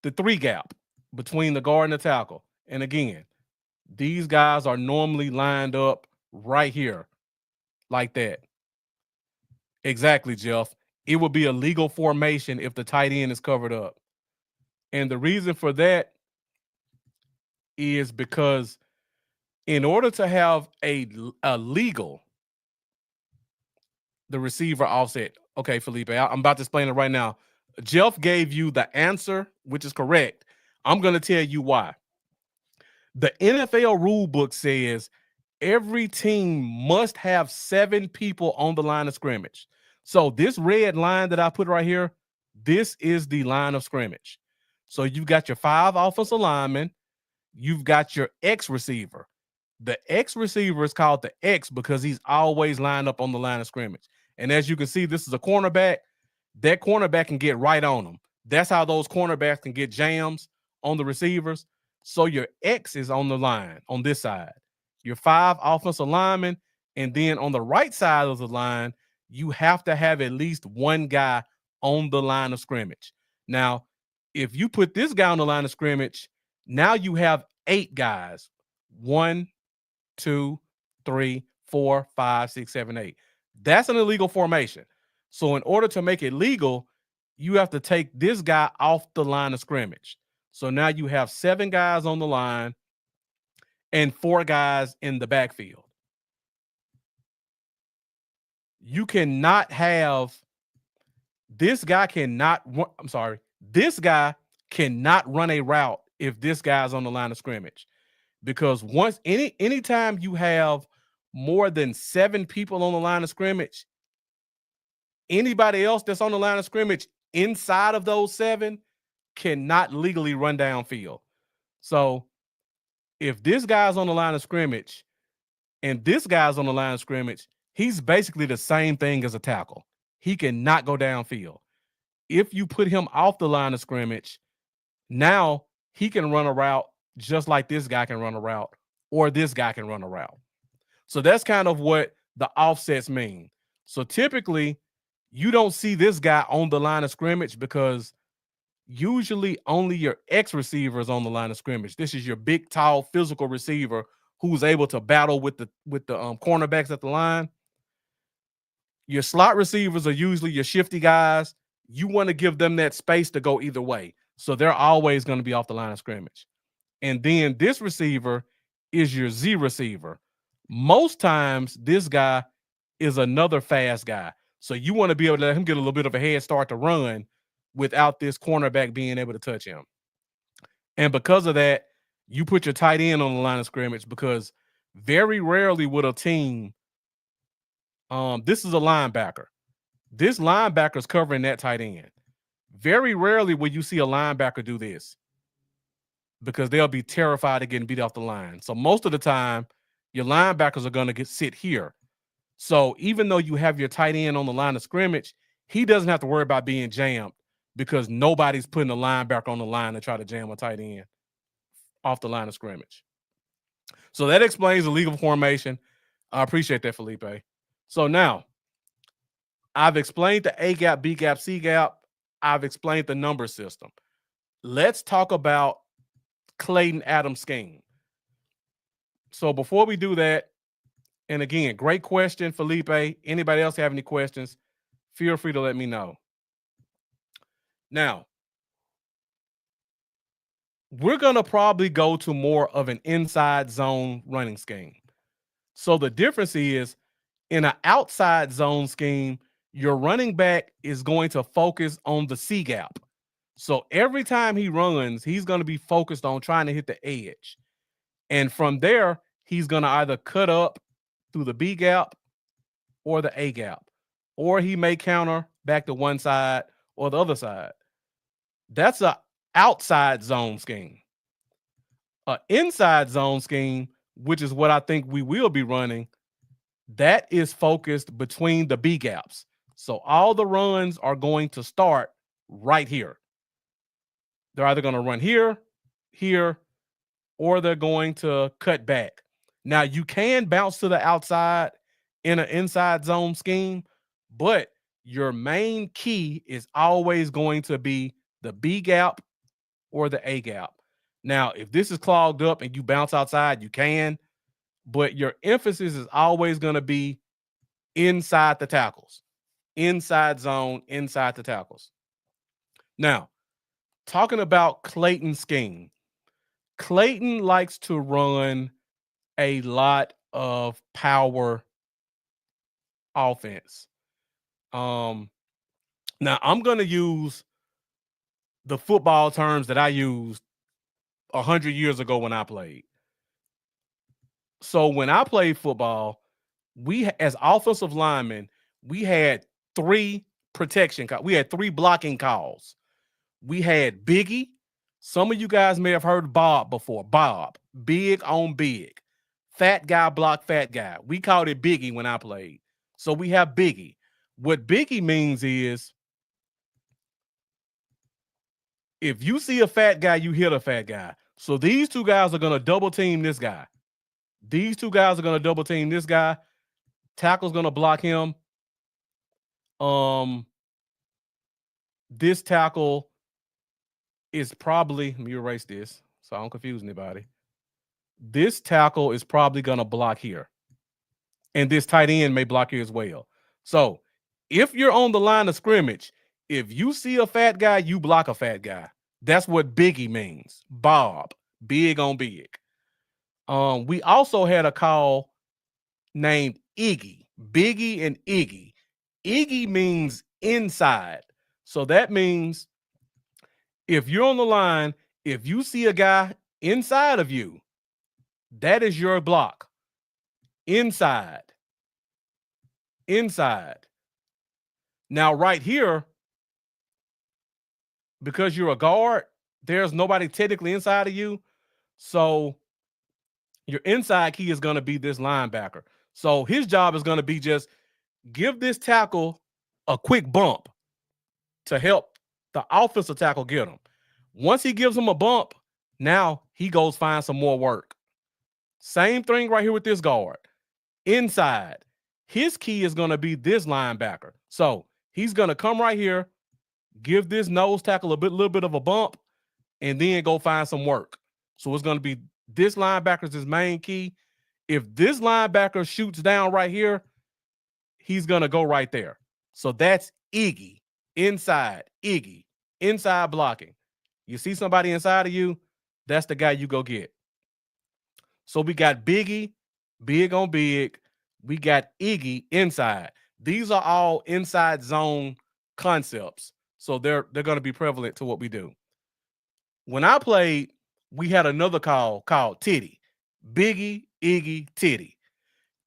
The 3 gap between the guard and the tackle. And again, these guys are normally lined up right here like that. Exactly, Jeff. It would be a legal formation if the tight end is covered up. And the reason for that is because in order to have a legal, the receiver offset. Okay, Felipe, I'm about to explain it right now. Jeff gave you the answer, which is correct. I'm going to tell you why. The NFL rule book says every team must have 7 people on the line of scrimmage. So this red line that I put right here, this is the line of scrimmage. So you've got your 5 offensive linemen. You've got your X receiver. The X receiver is called the X because he's always lined up on the line of scrimmage. And as you can see, this is a cornerback. That cornerback can get right on them. That's how those cornerbacks can get jams on the receivers. So your X is on the line on this side. Your 5 offensive linemen. And then on the right side of the line, you have to have at least 1 guy on the line of scrimmage. Now, if you put this guy on the line of scrimmage, now you have 8 guys. 1, 2, 3, 4, 5, 6, 7, 8. That's an illegal formation. So in order to make it legal, you have to take this guy off the line of scrimmage. So now you have 7 guys on the line and 4 guys in the backfield. You cannot have this guy this guy cannot run a route if this guy's on the line of scrimmage. Because anytime you have more than 7 people on the line of scrimmage, anybody else that's on the line of scrimmage inside of those 7 cannot legally run downfield. So if this guy's on the line of scrimmage and this guy's on the line of scrimmage, he's basically the same thing as a tackle. He cannot go downfield. If you put him off the line of scrimmage, now he can run a route just like this guy can run a route, or this guy can run a route. So that's kind of what the offsets mean. So typically, you don't see this guy on the line of scrimmage because usually only your X receiver is on the line of scrimmage. This is your big, tall, physical receiver who's able to battle with the cornerbacks at the line. Your slot receivers are usually your shifty guys. You want to give them that space to go either way. So they're always going to be off the line of scrimmage. And then this receiver is your Z receiver. Most times, this guy is another fast guy. So you want to be able to let him get a little bit of a head start to run without this cornerback being able to touch him. And because of that, you put your tight end on the line of scrimmage because very rarely would a team, this is a linebacker. This linebacker is covering that tight end. Very rarely will you see a linebacker do this because they'll be terrified of getting beat off the line. So most of the time, your linebackers are going to sit here. So even though you have your tight end on the line of scrimmage, he doesn't have to worry about being jammed because nobody's putting a linebacker on the line to try to jam a tight end off the line of scrimmage. So that explains the legal formation. I appreciate that, Felipe. So now, I've explained the A gap, B gap, C gap. I've explained the number system. Let's talk about Clayton Adams' scheme. So before we do that, and again, great question, Felipe. Anybody else have any questions? Feel free to let me know. Now, we're going to probably go to more of an inside zone running scheme. So the difference is in an outside zone scheme, your running back is going to focus on the C gap. So every time he runs, he's going to be focused on trying to hit the edge. And from there, he's going to either cut up through the B gap or the A gap, or he may counter back to one side or the other side. That's an outside zone scheme. An inside zone scheme, which is what I think we will be running, that is focused between the B gaps. So all the runs are going to start right here. They're either going to run here, here, or they're going to cut back. Now, you can bounce to the outside in an inside zone scheme, but your main key is always going to be the B gap or the A gap. Now, if this is clogged up and you bounce outside, you can, but your emphasis is always going to be inside the tackles, inside zone, inside the tackles. Now, talking about Clayton's scheme, Clayton likes to run a lot of power offense. Now I'm going to use the football terms that I used 100 years ago when I played. So when I played football, we as offensive linemen, we had 3 protection calls. We had 3 blocking calls. We had Biggie. Some of you guys may have heard Bob before. Bob, big on big. Fat guy block fat guy. We called it Biggie when I played. So we have Biggie. What Biggie means is if you see a fat guy, you hit a fat guy. So these 2 guys are going to double team this guy. These 2 guys are going to double team this guy. Tackle's going to block him. This tackle is probably, let me erase this so I don't confuse anybody. This tackle is probably going to block here. And this tight end may block here as well. So if you're on the line of scrimmage, if you see a fat guy, you block a fat guy. That's what Biggie means. Bob, big on big. We also had a call named Iggy, Biggie and Iggy. Iggy means inside. So that means if you're on the line, if you see a guy inside of you, that is your block. inside. Now, right here, because you're a guard, there's nobody technically inside of you. So your inside key is going to be this linebacker. So his job is going to be just give this tackle a quick bump to help the offensive tackle get him. Once he gives him a bump, now he goes find some more work. Same thing right here with this guard. Inside, his key is going to be this linebacker. So he's going to come right here, give this nose tackle a little bit of a bump, and then go find some work. So it's going to be this linebacker's his main key. If this linebacker shoots down right here, he's going to go right there. So that's Iggy, inside blocking. You see somebody inside of you, that's the guy you go get. So we got Biggie, big on big. We got Iggy, inside. These are all inside zone concepts. So they're going to be prevalent to what we do. When I played, we had another call called Titty. Biggie, Iggy, Titty.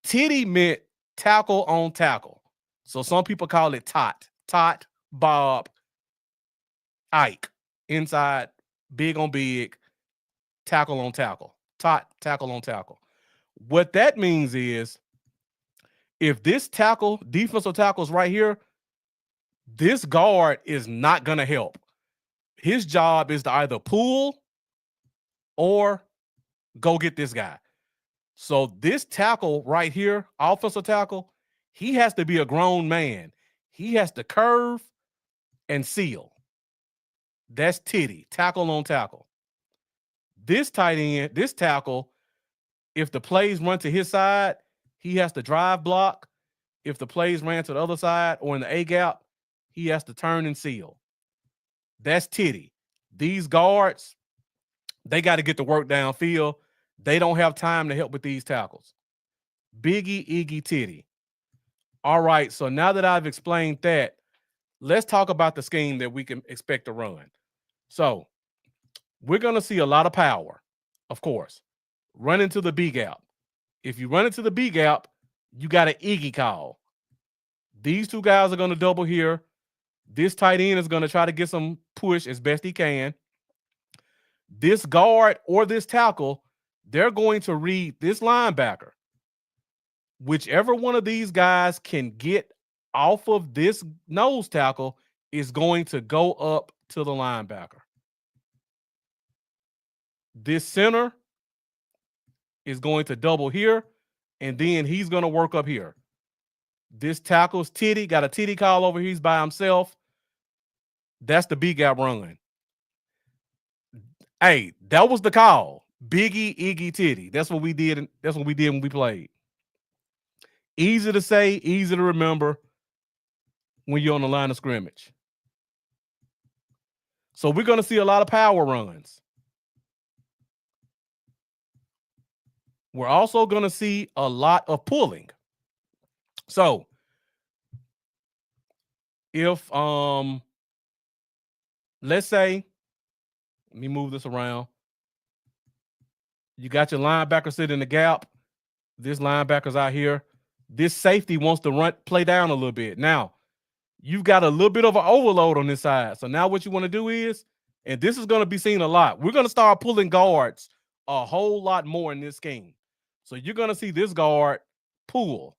Titty meant tackle on tackle. So some people call it Tot. Tot, Bob, Ike. Inside, big on big, tackle on tackle. Tot, tackle on tackle. What that means is if this tackle, defensive tackle is right here, this guard is not going to help. His job is to either pull or go get this guy. So this tackle right here, offensive tackle, he has to be a grown man. He has to curve and seal. That's Titty, tackle on tackle. This tight end, this tackle, if the plays run to his side, he has to drive block. If the plays ran to the other side or in the A gap, he has to turn and seal. That's Titty. These guards, they got to get the work downfield. They don't have time to help with these tackles. Biggie, Iggy, Titty. All right, so now that I've explained that, let's talk about the scheme that we can expect to run. So we're going to see a lot of power, of course. Run into the B gap. If you run into the B gap, you got an Iggy call. These two guys are going to double here. This tight end is going to try to get some push as best he can. This guard or this tackle, they're going to read this linebacker. Whichever one of these guys can get off of this nose tackle is going to go up to the linebacker. This center is going to double here, and then he's going to work up here. This tackle's Titty, got a Titty call over here. He's by himself. That's the B gap run. Hey, that was the call. Biggie, Iggy, Titty. That's what we did. That's what we did when we played. Easy to say, easy to remember when you're on the line of scrimmage. So we're going to see a lot of power runs. We're also going to see a lot of pulling. So if let's say, let me move this around. You got your linebacker sitting in the gap. This linebacker's out here. This safety wants to play down a little bit. Now, you've got a little bit of an overload on this side. So now what you want to do is, and this is going to be seen a lot, we're going to start pulling guards a whole lot more in this scheme. So you're going to see this guard pull.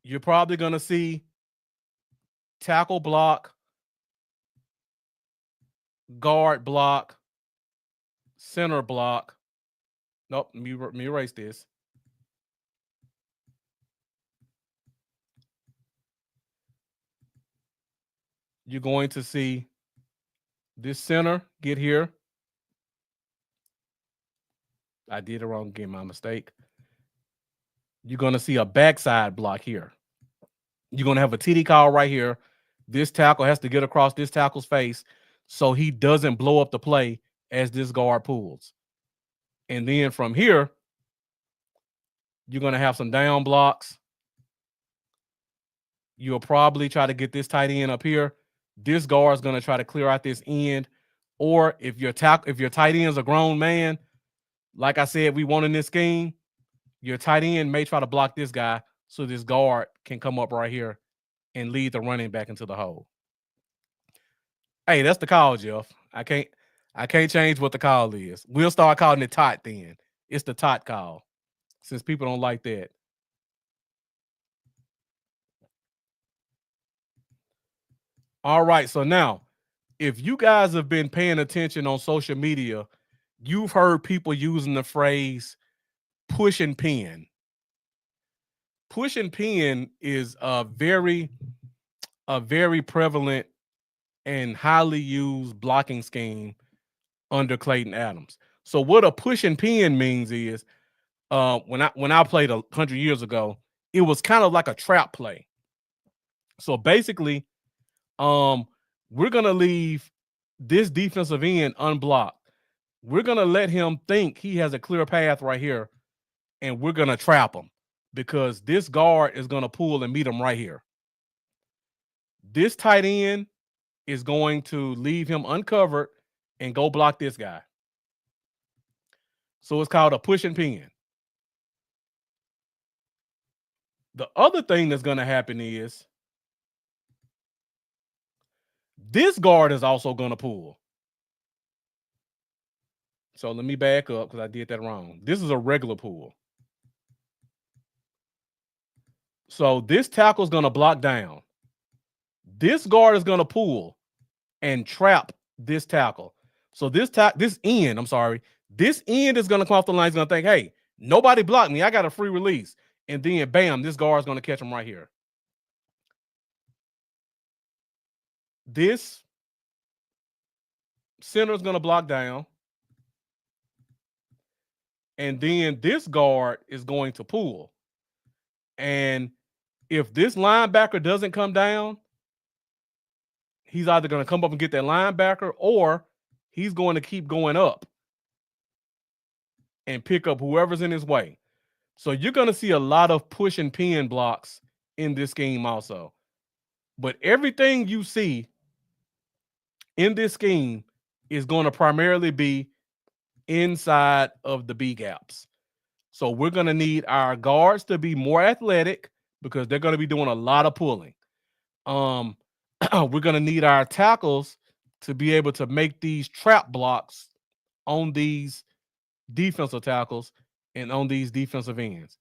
You're probably going to see tackle block, guard block, center block. Nope, let me erase this. You're going to see this center get here. I did it wrong again, my mistake. You're going to see a backside block here. You're going to have a TD call right here. This tackle has to get across this tackle's face so he doesn't blow up the play as this guard pulls. And then from here, you're going to have some down blocks. You'll probably try to get this tight end up here. This guard is going to try to clear out this end. Or if your tight end is a grown man, Like I said, we want in this scheme, your tight end may try to block this guy so this guard can come up right here and lead the running back into the hole. Hey, that's the call, Jeff. I can't change what the call is. We'll start calling it tot then. It's the tot call, since people don't like that. All right, so now, if you guys have been paying attention on social media, you've heard people using the phrase push and pin. Push and pin is a very prevalent and highly used blocking scheme under Clayton Adams. So what a push and pin means is when I played 100 years ago, it was kind of like a trap play. So basically, we're gonna leave this defensive end unblocked. We're gonna let him think he has a clear path right here, and we're gonna trap him because this guard is gonna pull and meet him right here. This tight end is going to leave him uncovered and go block this guy. So it's called a push and pin. The other thing that's going to happen is this guard is also going to pull. So let me back up because I did that wrong. This is a regular pull. So this tackle is going to block down. This guard is going to pull and trap this tackle. So this end is going to come off the line. He's going to think, hey, nobody blocked me. I got a free release. And then, bam, this guard is going to catch him right here. This center is going to block down. And then this guard is going to pull. And if this linebacker doesn't come down, he's either going to come up and get that linebacker, or he's going to keep going up and pick up whoever's in his way. So you're going to see a lot of push and pin blocks in this scheme also. But everything you see in this scheme is going to primarily be inside of the B gaps. So we're going to need our guards to be more athletic because they're going to be doing a lot of pulling. We're going to need our tackles to be able to make these trap blocks on these defensive tackles and on these defensive ends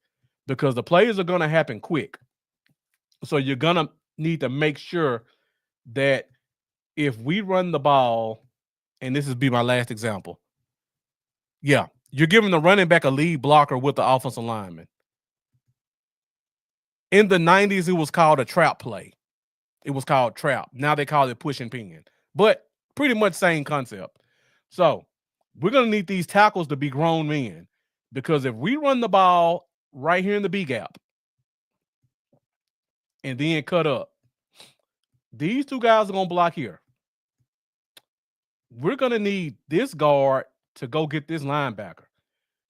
because the plays are going to happen quick. So you're going to need to make sure that if we run the ball, and this would be my last example. Yeah, you're giving the running back a lead blocker with the offensive lineman. In the 90s, it was called a trap play. It was called trap. Now they call it push and pin, but pretty much same concept. So we're going to need these tackles to be grown men because if we run the ball right here in the B gap and then cut up, these two guys are going to block here. We're going to need this guard to go get this linebacker,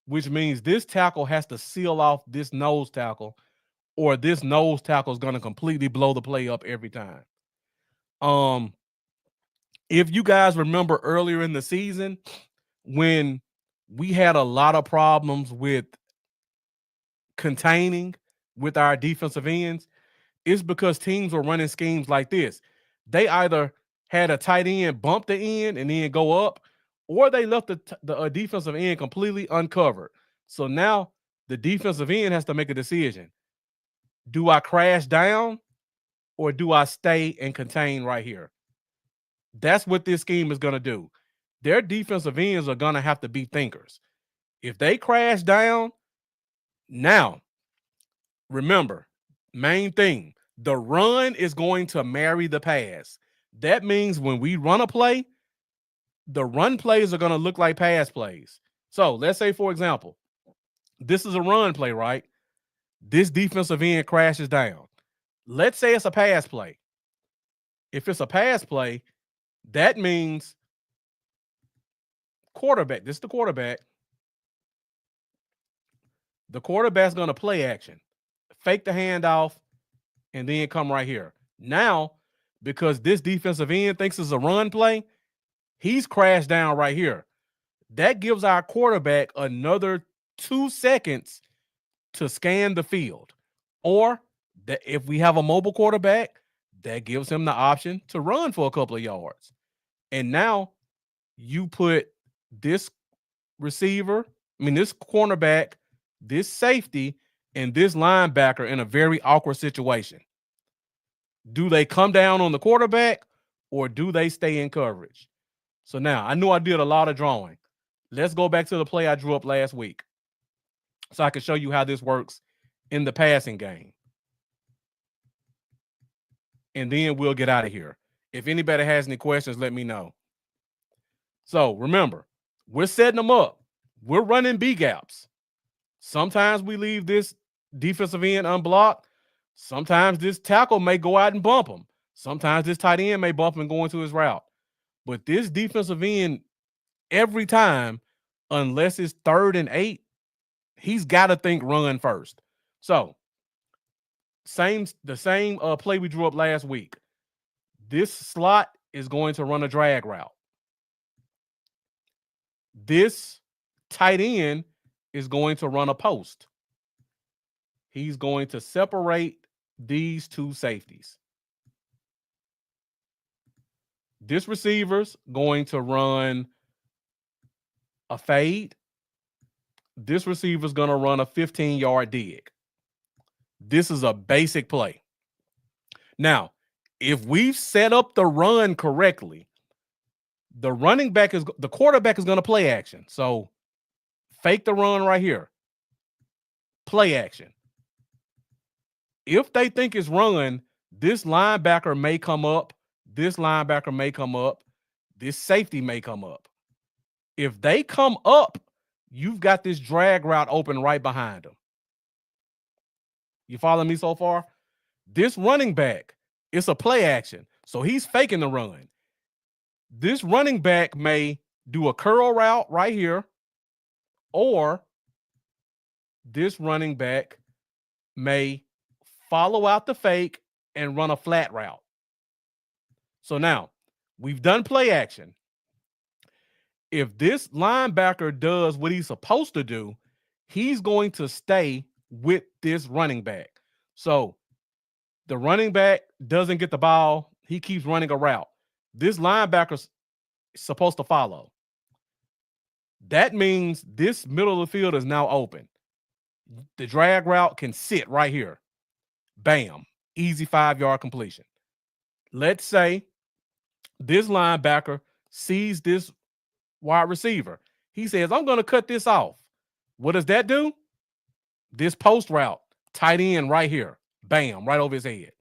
which means this tackle has to seal off this nose tackle, or this nose tackle is going to completely blow the play up every time. If you guys remember earlier in the season when we had a lot of problems with containing with our defensive ends, it's because teams were running schemes like this. They either had a tight end bump the end and then go up, or they left the defensive end completely uncovered. So now the defensive end has to make a decision. Do I crash down or do I stay and contain right here? That's what this scheme is going to do. Their defensive ends are going to have to be thinkers. If they crash down, now, remember, main thing, the run is going to marry the pass. That means when we run a play, the run plays are going to look like pass plays. So let's say, for example, this is a run play, right? This defensive end crashes down. Let's say it's a pass play. If it's a pass play, that means quarterback. This is the quarterback. The quarterback's going to play action, fake the handoff, and then come right here. Now, because this defensive end thinks it's a run play, he's crashed down right here. That gives our quarterback another 2 seconds to scan the field. Or that if we have a mobile quarterback, that gives him the option to run for a couple of yards. And now you put this receiver, this cornerback, this safety, and this linebacker in a very awkward situation. Do they come down on the quarterback or do they stay in coverage? So now I knew I did a lot of drawing. Let's go back to the play I drew up last week so I can show you how this works in the passing game. And then we'll get out of here. If anybody has any questions, let me know. So remember, we're setting them up. We're running B gaps. Sometimes we leave this defensive end unblocked. Sometimes this tackle may go out and bump him. Sometimes this tight end may bump him and go into his route. But this defensive end, every time, unless it's 3rd and 8, he's got to think run first. So the same play we drew up last week. This slot is going to run a drag route. This tight end is going to run a post. He's going to separate these two safeties. This receiver's going to run a fade. This receiver's going to run a 15-yard dig. This is a basic play. Now, if we've set up the run correctly, the quarterback is going to play action. So fake the run right here. Play action. If they think it's run, this linebacker may come up. This linebacker may come up. This safety may come up. If they come up, you've got this drag route open right behind them. You follow me so far? This running back, it's a play action. So he's faking the run. This running back may do a curl route right here, or this running back may follow out the fake and run a flat route. So now we've done play action. If this linebacker does what he's supposed to do, he's going to stay with this running back. So the running back doesn't get the ball. He keeps running a route. This linebacker's supposed to follow. That means this middle of the field is now open. The drag route can sit right here. Bam. Easy 5-yard completion. Let's say this linebacker sees this wide receiver. He says, I'm going to cut this off. What does that do? This post route, tight end right here. Bam, right over his head.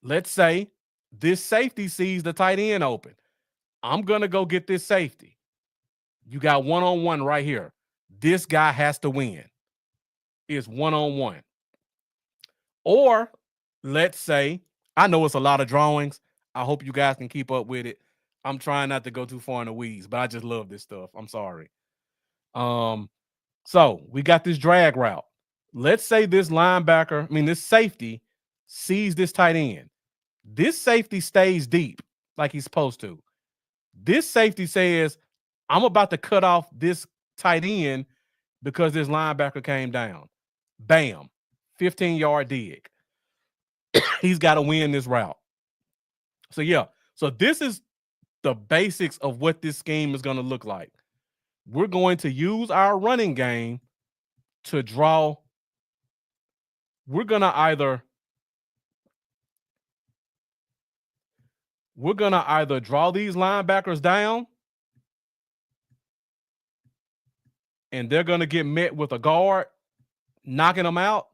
Let's say this safety sees the tight end open. I'm going to go get this safety. You got one-on-one right here. This guy has to win. It's one-on-one. Or let's say, I know it's a lot of drawings. I hope you guys can keep up with it. I'm trying not to go too far in the weeds, but I just love this stuff. I'm sorry. So we got this drag route. Let's say this this safety sees this tight end. This safety stays deep like he's supposed to. This safety says, I'm about to cut off this tight end because this linebacker came down. Bam, 15-yard dig. He's got to win this route. So yeah, so this is the basics of what this scheme is going to look like. We're going to use our running game to draw. We're going to either draw these linebackers down and they're going to get met with a guard knocking them out,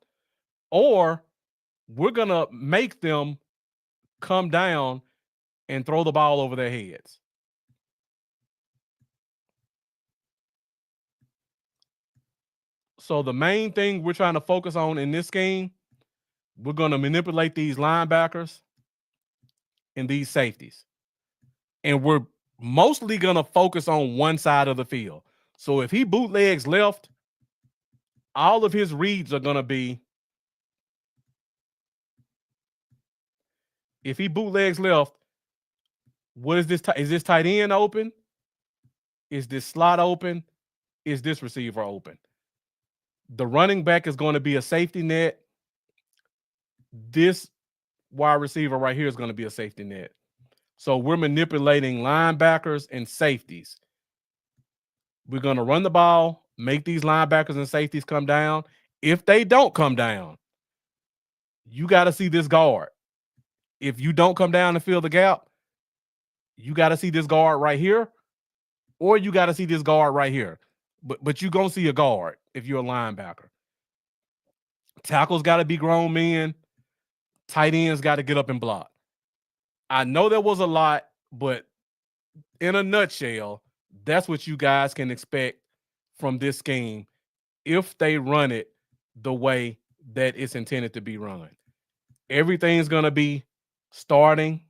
or we're going to make them come down and throw the ball over their heads. So the main thing we're trying to focus on in this scheme, we're going to manipulate these linebackers and these safeties. And we're mostly going to focus on one side of the field. So if he bootlegs left, all of his reads are going to be, if he bootlegs left, what is this? Is this tight end open? Is this slot open? Is this receiver open? The running back is going to be a safety net. This wide receiver right here is going to be a safety net. So we're manipulating linebackers and safeties. We're going to run the ball, make these linebackers and safeties come down. If they don't come down, you got to see this guard. If you don't come down and fill the gap, you got to see this guard right here, or you got to see this guard right here. But you're going to see a guard if you're a linebacker. Tackles got to be grown men. Tight ends got to get up and block. I know there was a lot, but in a nutshell, that's what you guys can expect from this scheme if they run it the way that it's intended to be run. Everything's going to be starting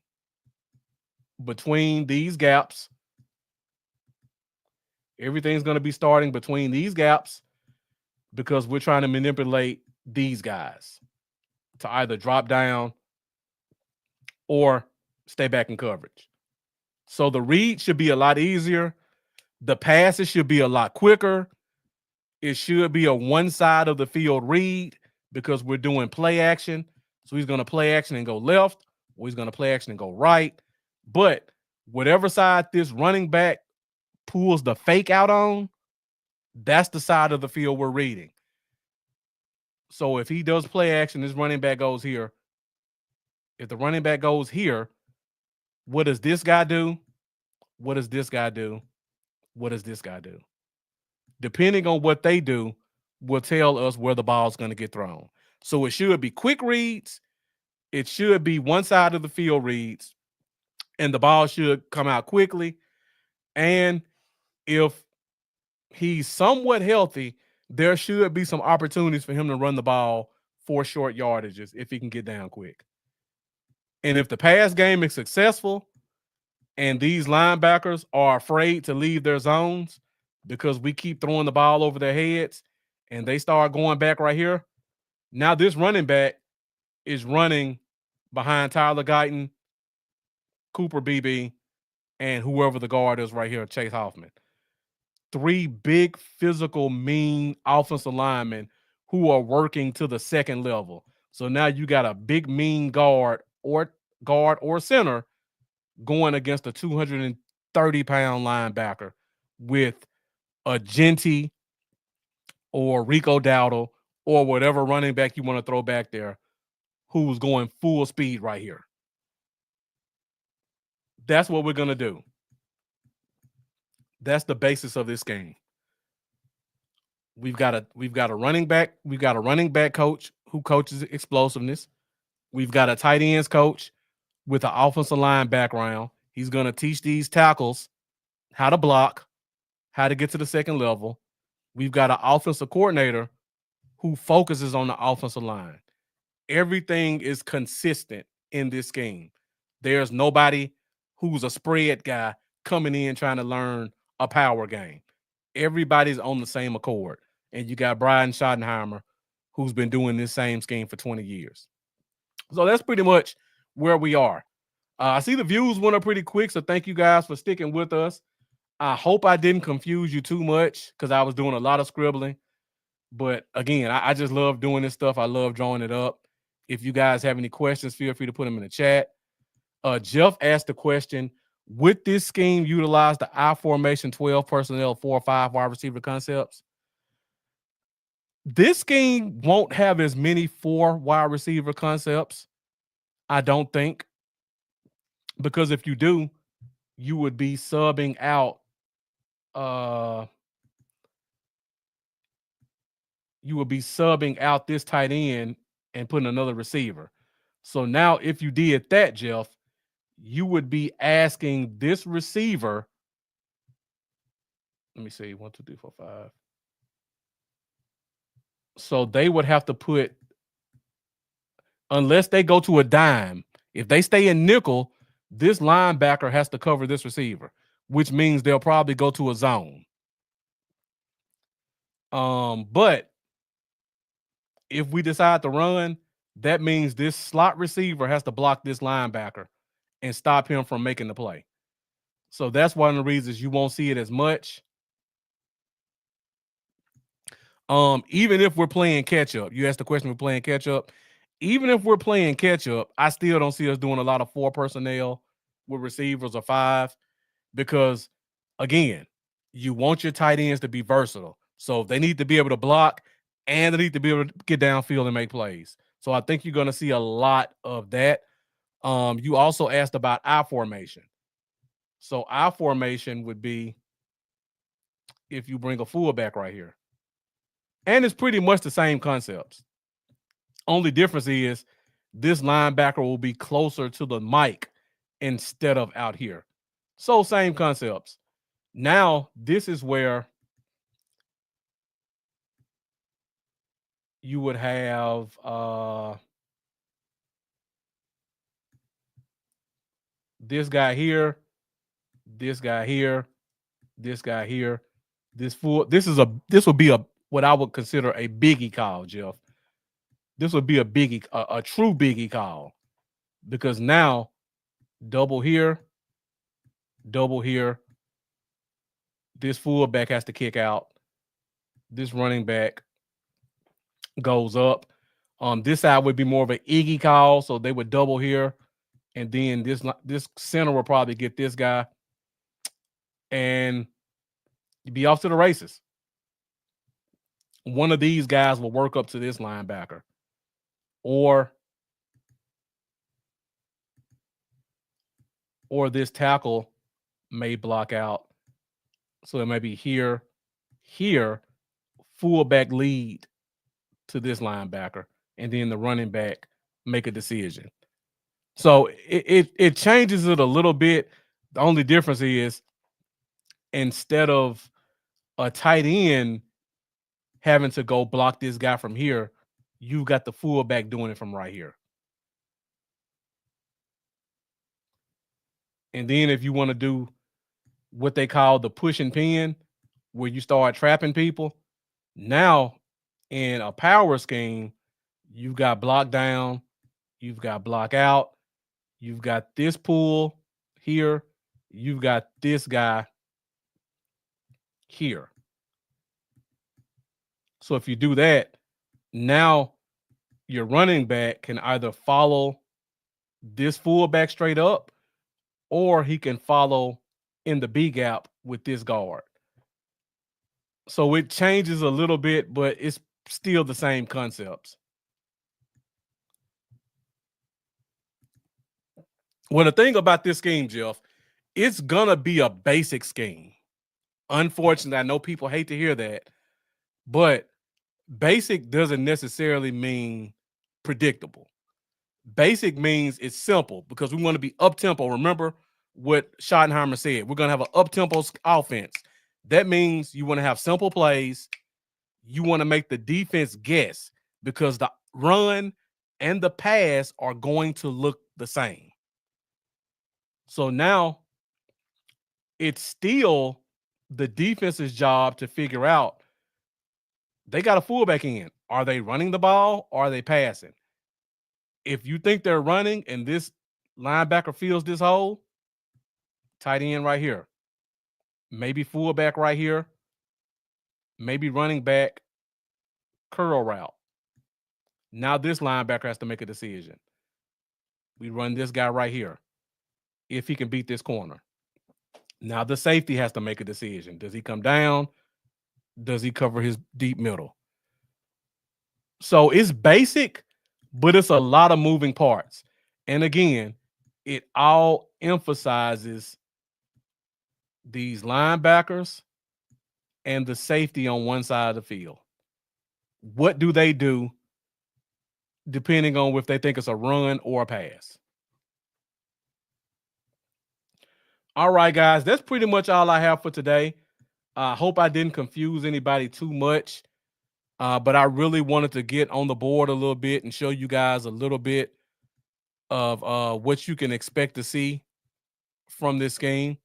between these gaps. Everything's going to be starting between these gaps because we're trying to manipulate these guys to either drop down or stay back in coverage. So the read should be a lot easier. The passes should be a lot quicker. It should be a one side of the field read because we're doing play action. So he's going to play action and go left, or he's going to play action and go right. But whatever side this running back pulls the fake out on, that's the side of the field we're reading. So if he does play action, this running back goes here. If the running back goes here, what does this guy do? What does this guy do? What does this guy do? Depending on what they do, will tell us where the ball's going to get thrown. So it should be quick reads. It should be one side of the field reads, and the ball should come out quickly. And if he's somewhat healthy, there should be some opportunities for him to run the ball for short yardages if he can get down quick. And if the pass game is successful and these linebackers are afraid to leave their zones because we keep throwing the ball over their heads and they start going back right here, now this running back is running behind Tyler Guyton, Cooper Beebe, and whoever the guard is right here, Chase Hoffman. Three big, physical, mean offensive linemen who are working to the second level. So now you got a big, mean guard or center going against a 230-pound linebacker with a Genty or Rico Dowdle or whatever running back you want to throw back there who's going full speed right here. That's what we're going to do. That's the basis of this game. We've got a running back. We've got a running back coach who coaches explosiveness. We've got a tight ends coach with an offensive line background. He's going to teach these tackles how to block, how to get to the second level. We've got an offensive coordinator who focuses on the offensive line. Everything is consistent in this scheme. There's nobody who's a spread guy coming in trying to learn a power game. Everybody's on the same accord. And you got Brian Schottenheimer, who's been doing this same scheme for 20 years. So that's pretty much where we are. I see the views went up pretty quick, so thank you guys for sticking with us. I hope I didn't confuse you too much because I was doing a lot of scribbling. But again, I just love doing this stuff. I love drawing it up. If you guys have any questions, feel free to put them in the chat. Jeff asked the question, would this scheme utilize the I formation 12 personnel 4-5 wide receiver concepts? This scheme won't have as many 4 wide receiver concepts, I don't think. Because if you do, you would be subbing out this tight end and putting another receiver. So now if you did that, Jeff, you would be asking this receiver. Let me see, 1, 2, 3, 4, 5. So they would have to put, unless they go to a dime, if they stay in nickel, this linebacker has to cover this receiver, which means they'll probably go to a zone. But if we decide to run, that means this slot receiver has to block this linebacker and stop him from making the play. So that's one of the reasons you won't see it as much. Even if we're playing catch up, you asked the question, we're playing catch up. Even if we're playing catch up, I still don't see us doing a lot of four personnel with receivers or five because, again, you want your tight ends to be versatile. So they need to be able to block and they need to be able to get downfield and make plays. So I think you're going to see a lot of that. You also asked about I formation. So I formation would be if you bring a fullback right here. And it's pretty much the same concepts. Only difference is this linebacker will be closer to the mic instead of out here. So same concepts. Now, this is where you would have this guy here, this guy here, this guy here. This would be a what I would consider a biggie call, Jeff. This would be a biggie, a true biggie call. Because now double here, double here. This fullback has to kick out. This running back goes up. This side would be more of an Iggy call, so they would double here, and then this center will probably get this guy, and you'd be off to the races. One of these guys will work up to this linebacker, or this tackle may block out. So it may be here, fullback lead to this linebacker, and then the running back make a decision. So it changes it a little bit. The only difference is instead of a tight end having to go block this guy from here, you got the fullback doing it from right here. And then if you want to do what they call the push and pin, where you start trapping people, now in a power scheme, you've got block down, you've got block out, you've got this pull here, you've got this guy here. So if you do that, now your running back can either follow this fullback straight up, or he can follow in the B gap with this guard. So it changes a little bit, but it's still the same concepts. Well, the thing about this scheme, Jeff, it's gonna be a basic scheme. Unfortunately, I know people hate to hear that, but basic doesn't necessarily mean predictable. Basic means it's simple because we want to be up tempo. Remember what Schottenheimer said. We're going to have an up tempo offense. That means you want to have simple plays. You want to make the defense guess because the run and the pass are going to look the same. So now it's still the defense's job to figure out they got a fullback in. Are they running the ball or are they passing? If you think they're running and this linebacker fills this hole, tight end right here, maybe fullback right here, maybe running back, curl route. Now this linebacker has to make a decision. We run this guy right here if he can beat this corner. Now the safety has to make a decision. Does he come down? Does he cover his deep middle? So it's basic, but it's a lot of moving parts. And again, it all emphasizes these linebackers and the safety on one side of the field. What do they do depending on if they think it's a run or a pass? All right, guys, that's pretty much all I have for today. I hope I didn't confuse anybody too much, but I really wanted to get on the board a little bit and show you guys a little bit of what you can expect to see from this game.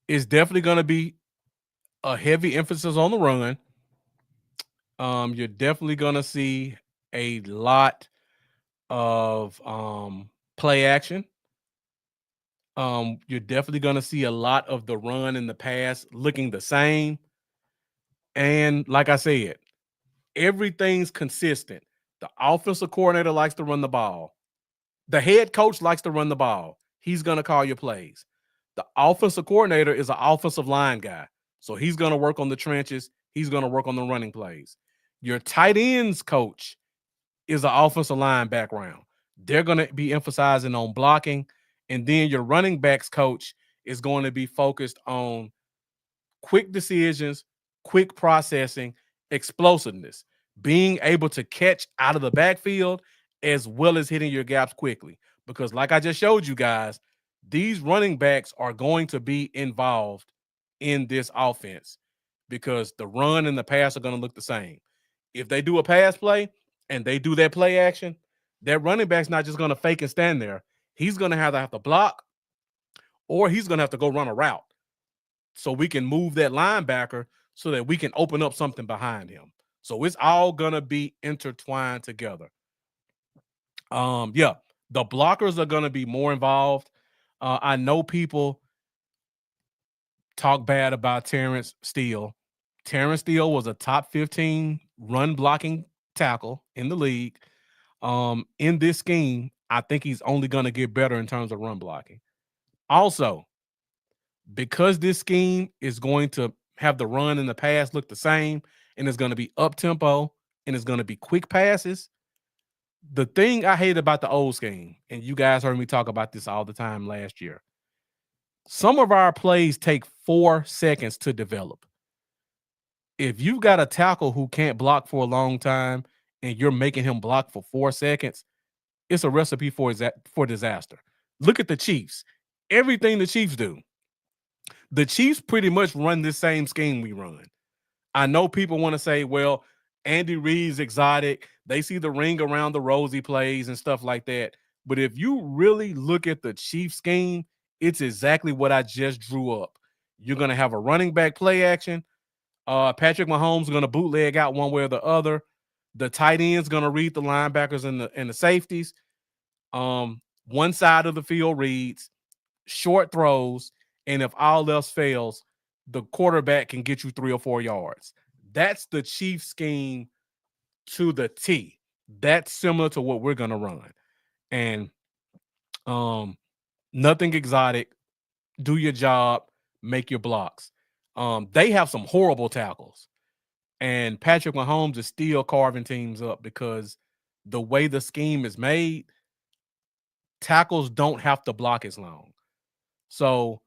It's definitely going to be a heavy emphasis on the run. You're definitely going to see a lot of play action. You're definitely going to see a lot of the run and the pass looking the same. And like I said, everything's consistent. The offensive coordinator likes to run the ball. The head coach likes to run the ball. He's going to call your plays. The offensive coordinator is an offensive line guy. So he's going to work on the trenches. He's going to work on the running plays. Your tight ends coach is an offensive line background. They're going to be emphasizing on blocking. And then your running backs coach is going to be focused on quick decisions, quick processing, explosiveness, being able to catch out of the backfield as well as hitting your gaps quickly. Because, like I just showed you guys, these running backs are going to be involved in this offense because the run and the pass are going to look the same. If they do a pass play and they do that play action, that running back's not just going to fake and stand there. He's going to have to block or he's going to have to go run a route so we can move that linebacker so that we can open up something behind him. So it's all gonna be intertwined together. Yeah, the blockers are gonna be more involved. I know people talk bad about Terrence Steele. Terrence Steele was a top 15 run blocking tackle in the league. In this scheme, I think he's only gonna get better in terms of run blocking. Also, because this scheme is going to have the run and the pass look the same and it's going to be up tempo and it's going to be quick passes. The thing I hate about the old scheme, and you guys heard me talk about this all the time last year, some of our plays take 4 seconds to develop. If you've got a tackle who can't block for a long time and you're making him block for 4 seconds, it's a recipe for disaster. Look at the Chiefs. Everything the Chiefs do, the Chiefs pretty much run this same scheme we run. I know people want to say, well, Andy Reid's exotic. They see the ring around the rosy plays and stuff like that. But if you really look at the Chiefs scheme, it's exactly what I just drew up. You're going to have a running back play action. Patrick Mahomes is going to bootleg out one way or the other. The tight end's going to read the linebackers and the safeties. One side of the field reads short throws, and if all else fails, the quarterback can get you 3 or 4 yards. That's the Chiefs scheme to the T. That's similar to what we're gonna run. And nothing exotic. Do your job, make your blocks. They have some horrible tackles. And Patrick Mahomes is still carving teams up because the way the scheme is made, tackles don't have to block as long. So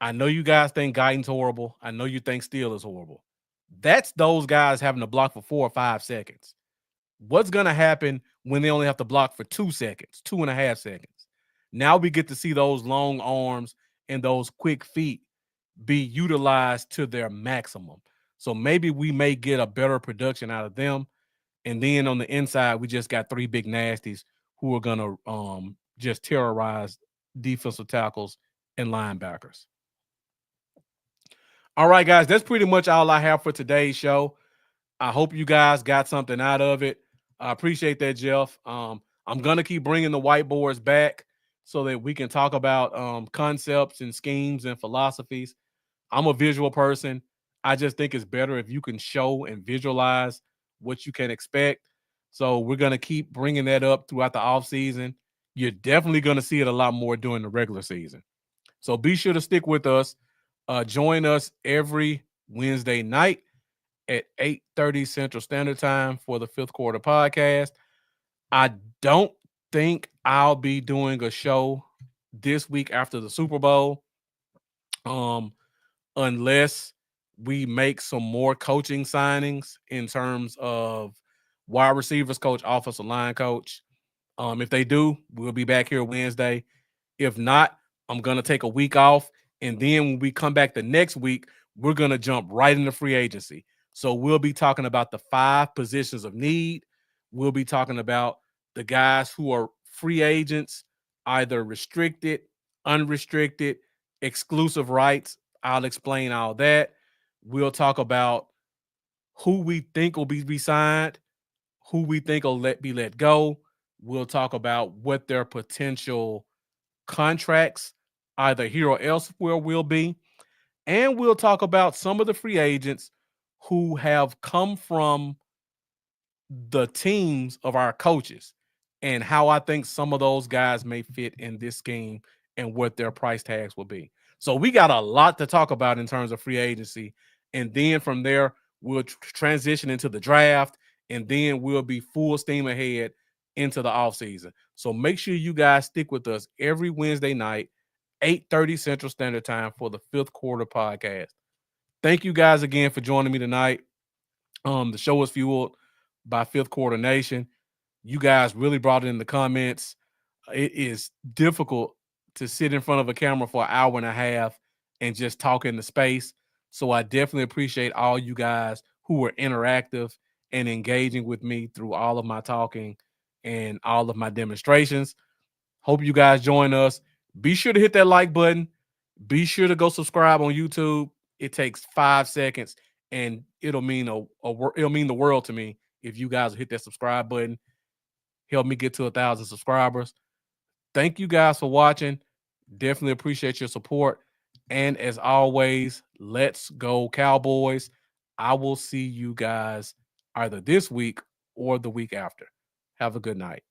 I know you guys think Guyton's horrible. I know you think Steele is horrible. That's those guys having to block for 4 or 5 seconds. What's going to happen when they only have to block for 2 seconds, 2.5 seconds? Now we get to see those long arms and those quick feet be utilized to their maximum. So maybe we may get a better production out of them. And then on the inside, we just got three big nasties who are going to just terrorize defensive tackles and linebackers. All right, guys, that's pretty much all I have for today's show. I hope you guys got something out of it. I appreciate that, Jeff. I'm going to keep bringing the whiteboards back so that we can talk about concepts and schemes and philosophies. I'm a visual person. I just think it's better if you can show and visualize what you can expect. So we're going to keep bringing that up throughout the off season. You're definitely going to see it a lot more during the regular season. So be sure to stick with us. Join us every Wednesday night at 8:30 Central Standard Time for the Fifth Quarter Podcast. I don't think I'll be doing a show this week after the Super Bowl, unless we make some more coaching signings in terms of wide receivers coach, offensive line coach. If they do, we'll be back here Wednesday. If not, I'm going to take a week off. And then when we come back the next week, we're going to jump right into free agency. So we'll be talking about the 5 positions of need. We'll be talking about the guys who are free agents, either restricted, unrestricted, exclusive rights. I'll explain all that. We'll talk about who we think will be re-signed, who we think will be let go. We'll talk about what their potential contracts either here or elsewhere will be. And we'll talk about some of the free agents who have come from the teams of our coaches and how I think some of those guys may fit in this scheme and what their price tags will be. So we got a lot to talk about in terms of free agency. And then from there, we'll transition into the draft, and then we'll be full steam ahead into the offseason. So make sure you guys stick with us every Wednesday night, 8:30 Central Standard Time for the Fifth Quarter Podcast. Thank you guys again for joining me tonight. The show was fueled by Fifth Quarter Nation. You guys really brought it in the comments. It is difficult to sit in front of a camera for an hour and a half and just talk in the space. So I definitely appreciate all you guys who were interactive and engaging with me through all of my talking and all of my demonstrations. Hope you guys join us. Be sure to hit that like button. Be sure to go subscribe on YouTube. It takes 5 seconds, and it'll mean it'll mean the world to me if you guys hit that subscribe button. Help me get to 1,000 subscribers. Thank you guys for watching. Definitely appreciate your support. And as always, let's go Cowboys. I will see you guys either this week or the week after. Have a good night.